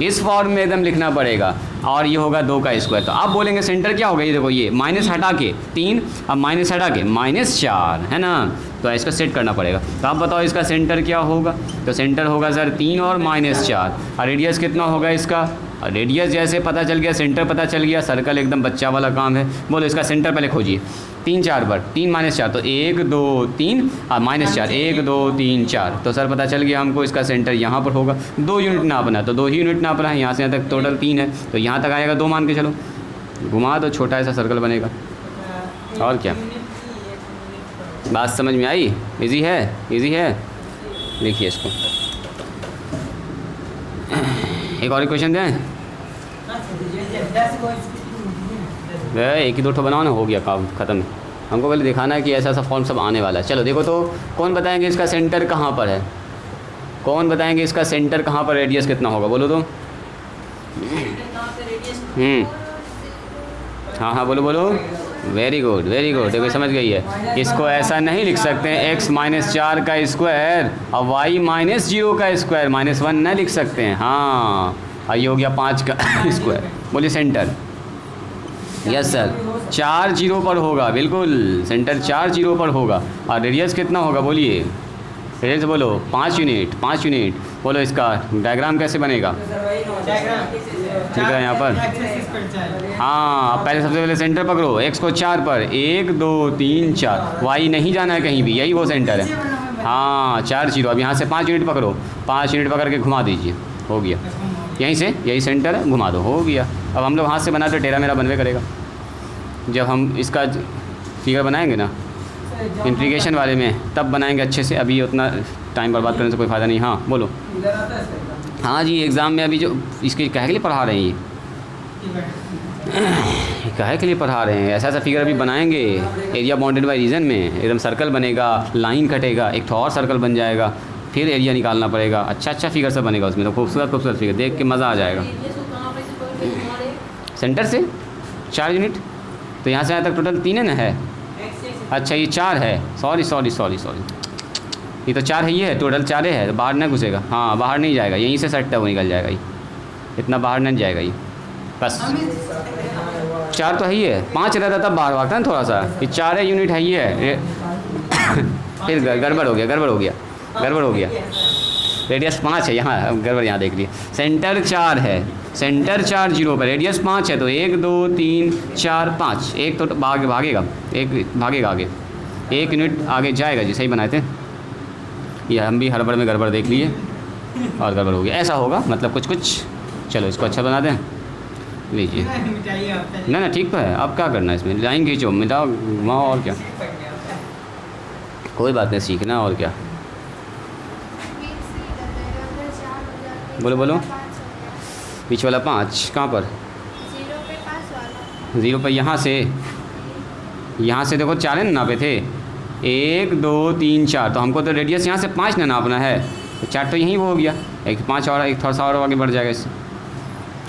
इस फॉर्म में एकदम लिखना पड़ेगा, और ये होगा 2 का स्क्वायर। तो आप बोलेंगे सेंटर क्या होगा, ये देखो ये माइनस हटा के 3, अब माइनस हटा के -4 है ना, तो इसका सेट करना पड़ेगा। तो आप बताओ इसका सेंटर क्या होगा, तो सेंटर होगा सर 3 और -4, और रेडियस कितना होगा इसका, रेडियस जैसे पता चल गया, सेंटर पता चल गया, सर्कल एकदम बच्चा वाला काम है। बोलो इसका सेंटर पहले खोजिए, 3 4 पर 3 -4 तो 1 2 3 और -4 1 2 3 4, तो सर पता चल गया हमको इसका सेंटर यहाँ पर होगा। 2 यूनिट नापना है तो 2 ही यूनिट नापना है, यहाँ से यहाँ तक टोटल 3 है तो यहाँ तक आएगा 2 मान के चलो, घुमा दो छोटा ऐसा सर्कल बनेगा। और क्या बात समझ में आई? इजी है, इजी है। देखिए इसको एक और क्वेश्चन दें, एक ही 2 ठो बनाओ ना, हो गया काम ख़त्म। हमको पहले दिखाना है कि ऐसा ऐसा फॉर्म सब आने वाला है। चलो देखो तो कौन बताएंगे इसका सेंटर कहाँ पर है, कौन बताएंगे इसका सेंटर कहाँ पर, रेडियस कितना होगा बोलो तो। हाँ हाँ बोलो बोलो, वेरी गुड वेरी गुड, देखो समझ गई है। इसको ऐसा नहीं लिख सकते हैं x -4 का स्क्वायर और y -0 का स्क्वायर, -1 न लिख सकते हैं। हाँ और ये हो गया 5 का स्क्वायर। बोलिए सेंटर, यस सर 4 0 पर होगा, बिल्कुल सेंटर 4 0 पर होगा। और रेडियस कितना होगा बोलिए, रेडियस बोलो 5 यूनिट, 5 यूनिट। बोलो इसका डायग्राम कैसे बनेगा, ठीक है यहाँ पर, हाँ पहले सबसे पहले सेंटर पकड़ो, x को 4 पर 1 2 3 4, y नहीं जाना है कहीं भी, यही वो सेंटर है। हाँ 4 0, अब यहाँ से 5 यूनिट पकड़ो, 5 यूनिट पकड़ के घुमा दीजिए, हो गया। यहीं से यही सेंटर है, घुमा दो, हो गया। अब हम लोग हाथ से बनाते टेढ़ा मेरा बनवे करेगा। जब हम इसका फिगर बनाएंगे ना इंटीग्रेशन वाले में तब बनाएंगे अच्छे से, अभी उतना टाइम बर्बाद करने से कोई फ़ायदा नहीं। हाँ बोलो, हाँ जी एग्ज़ाम में अभी जो इसके काहे के लिए पढ़ा रहे हैं, ये काहे के लिए पढ़ा रहे हैं, ऐसा ऐसा फिगर अभी बनाएंगे एरिया बाउंडेड बाय रीजन में, एकदम सर्कल बनेगा, लाइन कटेगा, एक तो और सर्कल बन जाएगा, फिर एरिया निकालना पड़ेगा, अच्छा अच्छा फिगर सब बनेगा उसमें, तो खूबसूरत खूबसूरत फिगर देख के मज़ा आ जाएगा। सेंटर से 4 यूनिट, तो यहाँ से यहाँ तक टोटल 3 है ना, है अच्छा ये 4 है, सॉरी सॉरी सॉरी सॉरी, ये तो 4 है, ये है टोटल 4 है, तो बाहर ना घुसेगा, हाँ बाहर नहीं जाएगा, यहीं से सटता वो निकल जाएगा, ये इतना बाहर नहीं जाएगा, ये बस 4 तो है ही है, 5 रहता तब बाहर भागता है थोड़ा सा, ये 4 है यूनिट है, ये है फिर गड़बड़ हो गया गड़बड़ हो गया गड़बड़ हो गया, रेडियस 5 है, यहाँ गड़बड़ यहाँ देख लिए, सेंटर 4 है, सेंटर 4 0 पर, रेडियस 5 है, तो 1 2 3 4 5, एक तो भागेगा, एक भागेगा आगे, 1 यूनिट आगे जाएगा जी, सही बनाए थे। ये हम भी हड़बड़ में गड़बड़ देख लिए और गड़बड़ हो गया, ऐसा होगा मतलब कुछ कुछ। चलो इसको अच्छा बना दें, लीजिए ना ना ठीक तो है। अब क्या करना है इसमें, लाइन खींचो, मिटाओ घुमाओ, और क्या, कोई बात नहीं, सीखना और क्या। बोलो बोलो, बीच वाला 5 कहाँ पर, 0 पे, यहाँ से देखो 4 है ना नापे थे, 1 2 3 4, तो हमको तो रेडियस यहाँ से 5 ना नापना है, तो 4 तो यहीं वो हो गया, एक 5 और एक थोड़ा सा और आगे बढ़ जाएगा इससे।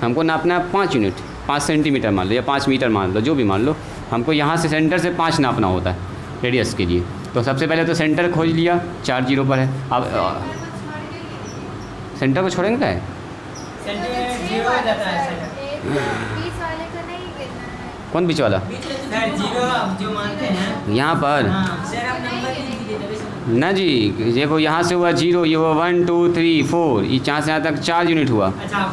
हमको नापना है 5 यूनिट, 5 सेंटीमीटर मान लो या 5 मीटर मान लो, जो भी मान लो, हमको यहाँ से सेंटर से 5 नापना होता है रेडियस के लिए। तो सबसे पहले तो सेंटर खोज लिया, 4 0 पर है, अब सेंटर को छोड़ेंगे क्या है, कौन बीच वाला? सर जीरो आप जो मानते हैं यहाँ पर हाँ सर आप नंबर दीजिए तभी समझ। ना जी, देखो यहाँ से हुआ 0, ये हुआ 1 2 3 4, ये यहाँ से यहाँ तक 4 यूनिट हुआ। अच्छा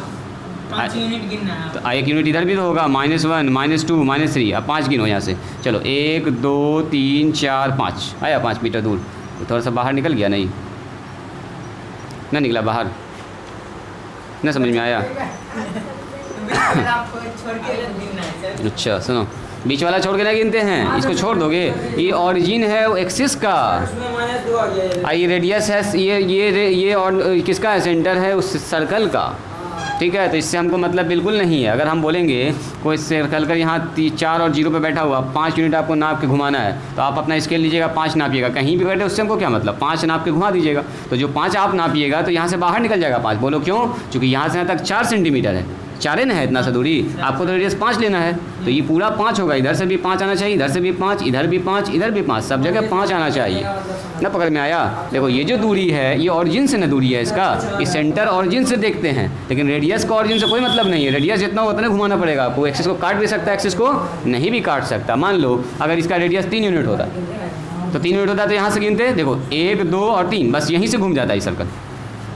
5 यूनिट गिनना है तो एक यूनिट इधर भी तो होगा, -1 -2 -3, अब 5 गिनो यहाँ से। चलो 1 2 3 4 5 आया 5 मीटर दूर। तो थोड़ा सा बाहर निकल गया, नहीं ना निकला बाहर, ना समझ में आया? आपको छोड़ के गिनना है सर। अच्छा सुनो, बीच वाला छोड़ के नहीं गिनते हैं, इसको छोड़ दोगे। ये ऑरिजिन है एक्सिस का, उसमें -2 आ गया। ये रेडियस है, ये और किसका है? सेंटर है उस सर्कल का, ठीक है। तो इससे हमको मतलब बिल्कुल नहीं है। अगर हम बोलेंगे कोई सर्कल का यहाँ 4 और 0 पे बैठा हुआ, 5 यूनिट आपको नाप के घुमाना है, तो आप अपना स्केल लीजिएगा, 5 नापिएगा, कहीं भी बैठे उससे हमको क्या मतलब, 5 नाप के घुमा दीजिएगा। तो जो 5 आप नापिएगा तो यहाँ से बाहर निकल जाएगा 5। बोलो क्यों? क्योंकि यहाँ से यहाँ तक 4 सेंटीमीटर है, 4 ना है इतना सा दूरी, आपको तो रेडियस 5 लेना है, तो ये पूरा 5 होगा। इधर से भी 5 आना चाहिए, इधर से भी 5, इधर भी 5, इधर भी 5, सब जगह 5 आना चाहिए ना। पकड़ में आया? देखो ये जो दूरी है ये ऑरिजिन से ना दूरी है इसका, इस सेंटर ऑरिजिन से देखते हैं, लेकिन रेडियस का ऑरिजिन से कोई मतलब नहीं है। रेडियस जितना उतना घुमाना पड़ेगा आपको। एक्सिस को काट भी सकता है, एक्सिस को नहीं भी काट सकता। मान लो अगर इसका रेडियस 3 यूनिट होता तो 3 यूनिट होता तो यहाँ से गिनते, देखो 1 2 और 3, बस यहीं से घूम जाता है सर्कल।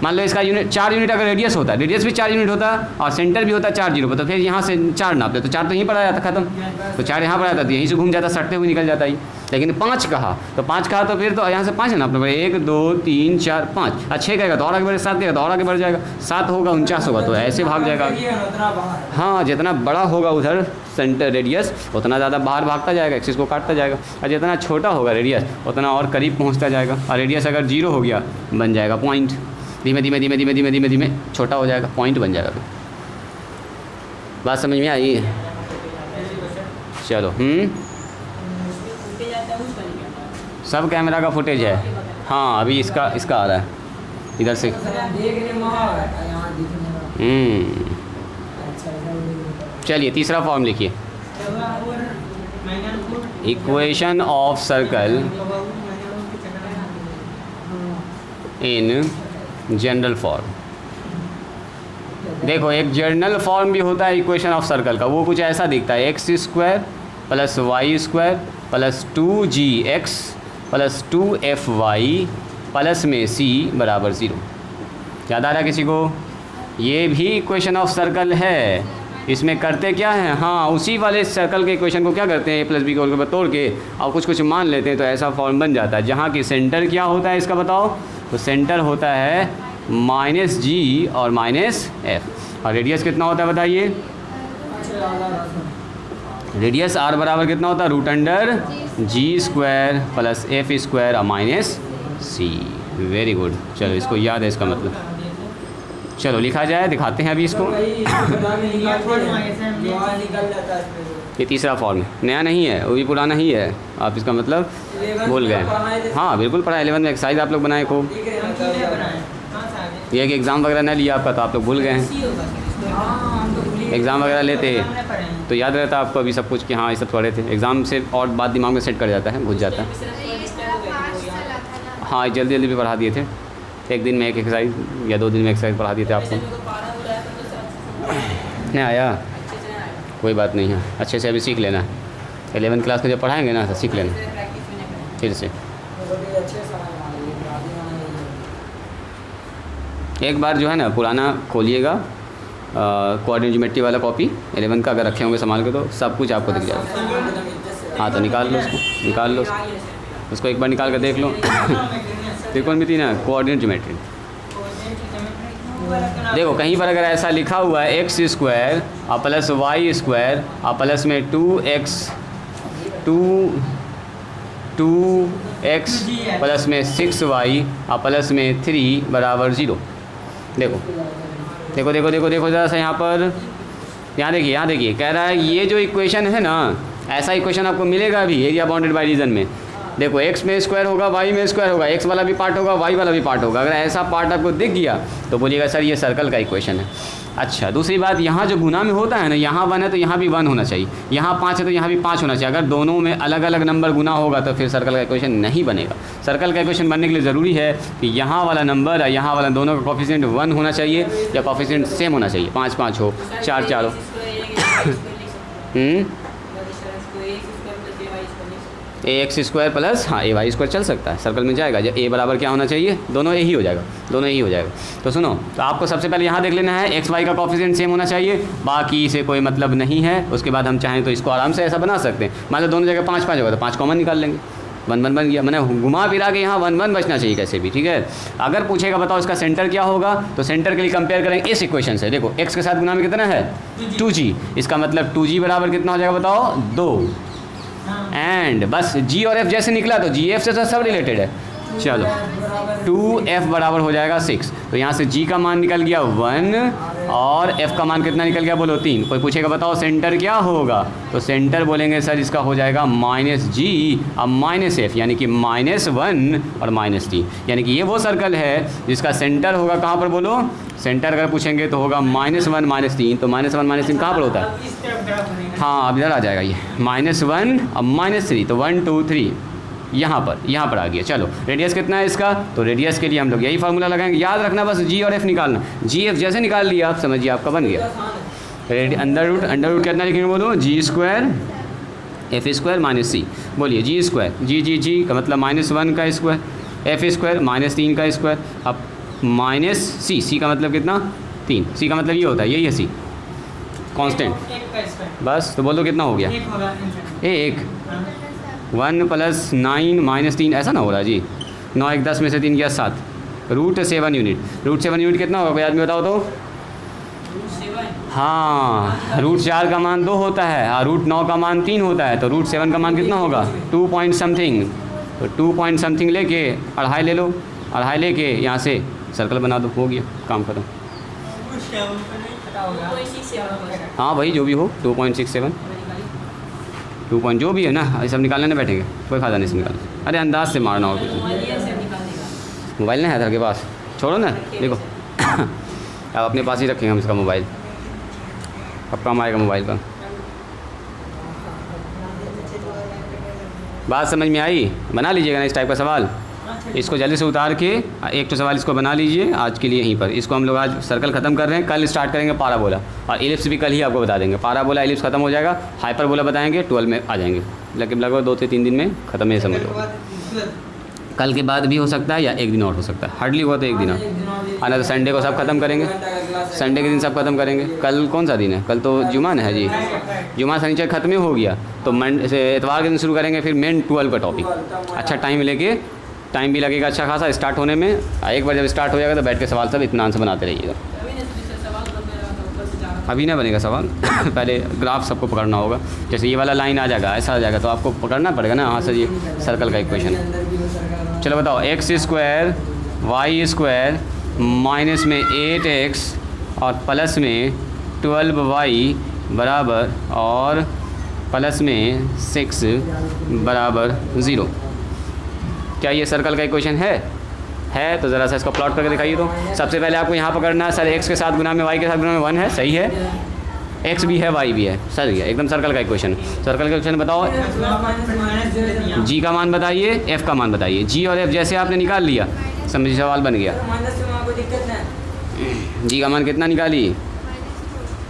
मान लो इसका यूनिट 4 यूनिट अगर रेडियस होता, रेडियस भी 4 यूनिट होता और सेंटर भी होता 4 0 पर, तो फिर यहाँ से 4 नापते तो 4 तो यहीं पर आ जाता, खत्म। तो 4 यहाँ पर आता तो यहीं से घूम जाता, सटते हुए निकल जाता ही। लेकिन 5 कहा तो 5 कहा तो फिर तो यहाँ से 5 है नापना पड़ेगा, 1 2 3 4 5। अच्छा 6 कहेगा तो और आगे बढ़े, 7 कहेगा तो और आगे बढ़ जाएगा, 7 होगा 49 होगा, तो ऐसे भाग जाएगा। हाँ, जितना बड़ा होगा उधर सेंटर रेडियस उतना ज़्यादा बाहर भागता जाएगा, एक्सिस को काटता जाएगा। और जितना छोटा होगा रेडियस उतना और करीब पहुँचता जाएगा। और रेडियस अगर 0 हो गया बन जाएगा पॉइंट, धीमे धीमे धीमे धीमे धीमे धीमे धीमे छोटा हो जाएगा, पॉइंट बन जाएगा। बात समझ में आई? चलो सब कैमरा का फुटेज है। हाँ अभी इसका आ रहा है इधर से। चलिए तीसरा फॉर्म लिखिए। Equation of circle in general form. देखो एक जनरल फॉर्म भी होता है इक्वेशन ऑफ सर्कल का, वो कुछ ऐसा दिखता है, x² + y² + 2gx + 2fy plus में c = 0। याद आ रहा है किसी को? ये भी इक्वेशन ऑफ सर्कल है। इसमें करते क्या है, हाँ उसी वाले सर्कल के इक्वेशन को क्या करते हैं, a + b को तोड़ के और कुछ मान लेते हैं, तो ऐसा फॉर्म बन जाता है। जहाँ की सेंटर क्या होता है इसका बताओ, तो सेंटर होता है -g और -f। और रेडियस कितना होता है बताइए? रेडियस r बराबर कितना होता है, √g² + f² और -c। वेरी गुड, चलो इसको याद है इसका मतलब। चलो लिखा जाए, दिखाते हैं अभी इसको। ये तीसरा फॉर्म है, नया नहीं है, वो भी पुराना ही है। आप इसका मतलब भूल गए। हाँ बिल्कुल पढ़ा, 11 में एक्सरसाइज आप लोग बनाए खूब। ये कि एग्ज़ाम वगैरह ना लिया आपका तो आप लोग भूल गए हैं। एग्ज़ाम वगैरह लेते तो याद रहता आपको अभी सब कुछ कि हाँ ये सब पढ़े थे। एग्ज़ाम से और बात दिमाग में सेट कर जाता है, भूल जाता है। हाँ जल्दी जल्दी भी पढ़ा दिए थे, एक दिन में एक एक्सरसाइज या 2 दिन में एक्सरसाइज पढ़ा दिए थे आपको। नहीं आया कोई बात नहीं है, अच्छे से अभी सीख लेना। 11th क्लास को जब पढ़ाएंगे ना तो सीख लेना फिर से। एक बार जो है ना पुराना खोलिएगा कोऑर्डिनेट ज्योमेट्री वाला कॉपी 11 का, अगर रखे होंगे संभाल के तो सब कुछ आपको दिख जाएगा। हाँ तो निकाल लो उसको एक बार निकाल कर देख लो। त्रिकोणमिति ना कोऑर्डिनेट ज्योमेट्री। देखो कहीं पर अगर ऐसा लिखा हुआ है x² और + y² और प्लस में 2x प्लस में 6y और प्लस में 3 = 0। देखो देखो देखो देखो देखो ज़रा सा यहाँ पर, यहाँ देखिए कह रहा है ये जो इक्वेशन है ना, ऐसा इक्वेशन आपको मिलेगा अभी एरिया बाउंडेड बाय रीजन में। देखो x में स्क्वायर होगा, y में स्क्वायर होगा, x वाला भी पार्ट होगा, y वाला भी पार्ट होगा। अगर ऐसा पार्ट आपको दिख गया तो बोलिएगा सर ये सर्कल का इक्वेशन है। अच्छा दूसरी बात, यहाँ जो गुना में होता है ना, यहाँ 1 है तो यहाँ भी 1 होना चाहिए, यहाँ 5 है तो यहाँ भी 5 होना चाहिए। अगर दोनों में अलग अलग नंबर गुना होगा तो फिर सर्कल का इक्वेशन नहीं बनेगा। सर्कल का इक्वेशन बनने के लिए ज़रूरी है कि यहाँ वाला नंबर और यहाँ वाला दोनों का कोफिशिएंट 1 होना चाहिए या कोफिशिएंट सेम होना चाहिए, 5 5 हो, 4 4 हो। ए एक्स स्क्वायर प्लस हाँ ए वाई स्क्वायर चल सकता है, सर्कल में जाएगा। जब ए बराबर क्या होना चाहिए, दोनों ए ही हो जाएगा, दोनों ए ही हो जाएगा। तो सुनो, तो आपको सबसे पहले यहाँ देख लेना है एक्स वाई का कॉफिशिएंट सेम होना चाहिए, बाकी से कोई मतलब नहीं है। उसके बाद हम चाहें तो इसको आराम से ऐसा बना सकते हैं, मान लो दोनों जगह 5 5 होगा तो 5 कॉमन निकाल लेंगे, 1 1 बन गया। मैंने घुमा फिरा के यहाँ 1 1 बचना चाहिए कैसे भी, ठीक है। अगर पूछेगा बताओ इसका सेंटर क्या होगा, तो सेंटर के लिए कंपेयर करेंगे इस इक्वेशन से। देखो x के साथ गुना में कितना है 2g, इसका मतलब 2g बराबर कितना हो जाएगा बताओ 2। एंड बस g और f जैसे निकला तो g f से तो सब रिलेटेड है। चलो 2f बराबर हो जाएगा 6, तो यहाँ से g का मान निकल गया 1 और f का मान कितना निकल गया बोलो 3। कोई पूछेगा बताओ सेंटर क्या होगा, तो सेंटर बोलेंगे सर इसका हो जाएगा -g अब -f, यानी कि -1 और -3, यानी कि ये वो सर्कल है जिसका सेंटर होगा कहाँ पर बोलो, सेंटर अगर पूछेंगे तो होगा -1 -3, तो -1 -3 कहाँ पर होता है, इस तरफ ग्राफ बनेगा। हाँ अब इधर आ जाएगा ये -1 अब -3, तो 1 2 3 यहाँ पर आ गया। चलो रेडियस कितना है इसका, तो रेडियस के लिए हम लोग यही फार्मूला लगाएंगे, याद रखना बस g और f निकालना। g f जैसे निकाल लिया आप समझिए आपका बन गया। अंडर रूट कितना लिखेंगे बोलो, g square f square minus c, बोलिए g स्क्वायर g का मतलब -1 का स्क्वायर, f स्क्वायर -3 का स्क्वायर, अब माइनस c का मतलब कितना 3, c का मतलब ये होता है, यही है c कांस्टेंट, एक का स्क्वायर बस तो बोलो कितना हो गया एक होगा आंसर। 1 + 9 - 3 ऐसा ना हो रहा जी, 9 1 10 में से 3 गया 7, √7 यूनिट, √7 यूनिट कितना होगा कोई आदमी बताओ तो। हाँ √4 का मान 2 होता है और √9 का मान 3 होता है, तो √7 का मान कितना होगा 2 पॉइंट समथिंग, तो 2 पॉइंट समथिंग लेके 2.5 ले लो, 2.5 लेके यहाँ से सर्कल बना दो, हो गया काम खत्म। हाँ भाई जो भी हो 2.67 2 पॉइंट जो भी है ना, ये सब निकालने नहीं बैठेंगे, कोई फ़ायदा नहीं इसमें निकालना, अरे अंदाज से मारना और कुछ नहीं। मोबाइल नहीं है सर के पास, छोड़ो ना, देखो अब अपने पास ही रखेंगे हम इसका मोबाइल, अब काम आएगा मोबाइल का। बात समझ में आई, बना लीजिएगा ना इस टाइप का सवाल, इसको जल्दी से उतार के एक तो सवाल इसको बना लीजिए आज के लिए यहीं पर। इसको हम लोग आज सर्कल ख़त्म कर रहे हैं, कल स्टार्ट करेंगे पाराबोला, और एलिप्स भी कल ही आपको बता देंगे। पाराबोला एलिप्स ख़त्म हो जाएगा, हाइपरबोला बताएंगे 12 में आ जाएंगे, लेकिन लगभग 2 से 3 दिन में ख़त्म है, समझ लो। कल के बाद भी हो सकता है या एक दिन और हो सकता है, हार्डली हुआ तो एक दिन आना, तो संडे को सब खत्म करेंगे, संडे के दिन सब खत्म करेंगे। कल कौन सा दिन है, कल तो जुमा है जी, जुमा शनिचर खत्म ही हो गया, तो मंडे से एतवार के दिन शुरू करेंगे फिर मेन 12 का टॉपिक। अच्छा टाइम लेके, टाइम भी लगेगा अच्छा खासा स्टार्ट होने में, एक बार जब स्टार्ट हो जाएगा तो बैठ के सवाल सब इत्मीनान से बनाते रहिएगा। अभी ना बनेगा सवाल पहले ग्राफ सबको पकड़ना होगा, जैसे ये वाला लाइन आ जाएगा ऐसा आ जाएगा तो आपको पकड़ना पड़ेगा ना, हाँ सर ये सर्कल का इक्वेशन है। चलो बताओ x square y square minus में 8x और प्लस में 12y बराबर और प्लस में 6 बराबर 0, क्या ये सर्कल का इक्वेशन है तो ज़रा सा इसको प्लॉट करके दिखाइए। तो सबसे पहले आपको यहाँ पकड़ना है, सर x के साथ गुना में y के साथ गुना में 1 है, सही है, x भी है y भी है, सही है एकदम सर्कल का इक्वेशन। सर्कल का इक्वेशन बताओ, g का मान बताइए, f का मान बताइए। g और f जैसे आपने निकाल लिया समझिए सवाल बन गया। g का मान कितना निकाली,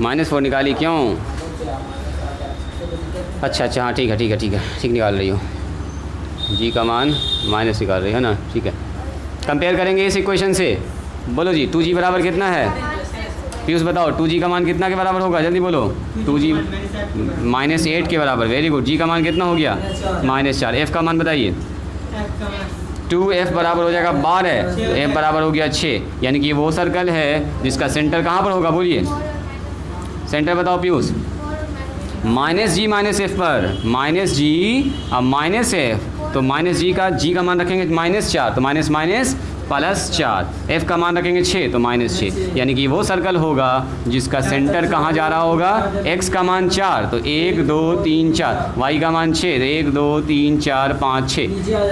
-4 निकाली, क्यों, अच्छा हाँ ठीक है ठीक निकाल रही हो, g का मान माइनस निकाल रही है ना, ठीक है। कंपेयर करेंगे इस इक्वेशन से, बोलो जी 2g बराबर कितना है, पीयूष बताओ 2g का मान कितना के बराबर होगा, जल्दी बोलो। 2g -8 के बराबर, वेरी गुड। g का मान कितना हो गया -4, f का मान बताइए। 2f बराबर हो जाएगा 12, तो f बराबर हो गया 6, यानी कि वो सर्कल है जिसका सेंटर कहाँ पर होगा, बोलिए सेंटर बताओ पीयूष। -g -f पर, -g अब -f, तो -g का g का मान रखेंगे -4, तो +4, f का मान रखेंगे 6, तो -6, यानी कि वो सर्कल होगा जिसका सेंटर कहाँ जा रहा होगा, x का मान 4, तो 1 2 3 4, y का मान 6, 1 2 3 4 5 6,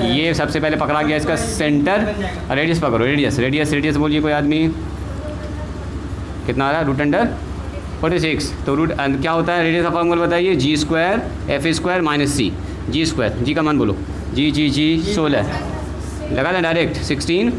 ये सबसे पहले पकड़ा गया इसका सेंटर। रेडियस पकड़ो, रेडियस बोलिए कोई आदमी, कितना आ रहा है, √46, तो रूट क्या होता है, रेडियस का फॉर्मूला बताइए, g square f square minus c, g square, g का मान बोलो, g 16 लगा लें डायरेक्ट, 16,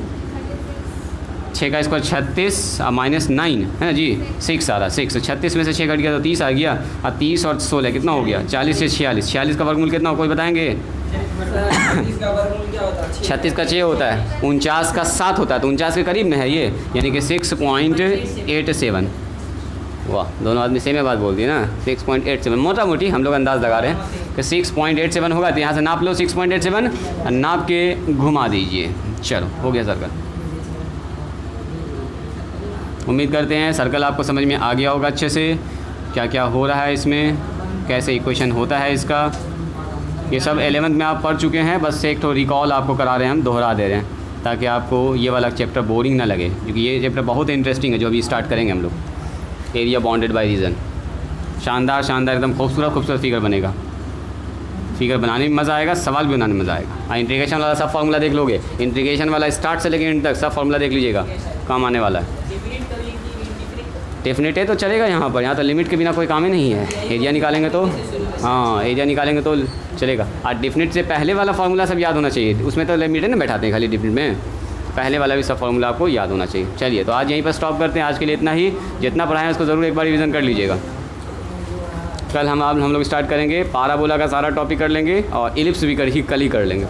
6 का स्क्वायर 36 और -9 है ना जी, 6 आ रहा, 6, 36 में से 6 कट गया तो 30 आ गया, और 30 और 16 कितना हो गया, 40 से 46, 46 का वर्गमूल कितना हो कोई बताएंगे, 36 का वर्गमूल क्या होता है? 36 का 6 होता है, 49 का 7 होता है, तो 49 के करीब में है ये, यानी कि 6.87। वाह, दोनों आदमी सेम बात बोल दी ना, 6.87। मोटा मोटी हम लोग अंदाज़ लगा रहे हैं कि 6.87 होगा, तो यहाँ से नाप लो 6.87 और नाप के घुमा दीजिए। चलो, हो गया सर्कल। उम्मीद करते हैं सर्कल आपको समझ में आ गया होगा अच्छे से, क्या क्या हो रहा है इसमें, कैसे इक्वेशन होता है इसका। ये सब 11th में आप पढ़ चुके हैं, बस एक तो रिकॉल आपको करा रहे हैं, हम दोहरा दे रहे हैं ताकि आपको ये वाला चैप्टर बोरिंग ना लगे, क्योंकि ये चैप्टर बहुत इंटरेस्टिंग है जो अभी स्टार्ट करेंगे हम लोग। एरिया बाउंडेड बाय रीजन, शानदार शानदार एकदम खूबसूरत खूबसूरत फिगर बनेगा। फिगर बनाने में मज़ा आएगा, सवाल भी बनाने में मज़ा आएगा। इंटीग्रेशन वाला सब फार्मूला देख लोगे, इंटीग्रेशन वाला स्टार्ट से लेकर एंड तक सब फार्मूला देख लीजिएगा, काम आने वाला है। डेफिनेट है तो चलेगा यहाँ पर, यहाँ तो लिमिट के बिना कोई काम ही नहीं है। एरिया निकालेंगे तो, हाँ एरिया निकालेंगे तो चलेगा। और डिफिनिट से पहले वाला फार्मूला सब याद होना चाहिए, उसमें तो लिमिट है ना बैठाते हैं खाली डिफिनिट में, पहले वाला भी सब फार्मूला आपको याद होना चाहिए। चलिए, तो आज यहीं पर स्टॉप करते हैं, आज के लिए इतना ही। जितना पढ़ाएं उसको ज़रूर एक बार रिवीजन कर लीजिएगा। कल हम लोग स्टार्ट करेंगे, पाराबोला का सारा टॉपिक कर लेंगे और इलिप्स भी कल ही कर लेंगे।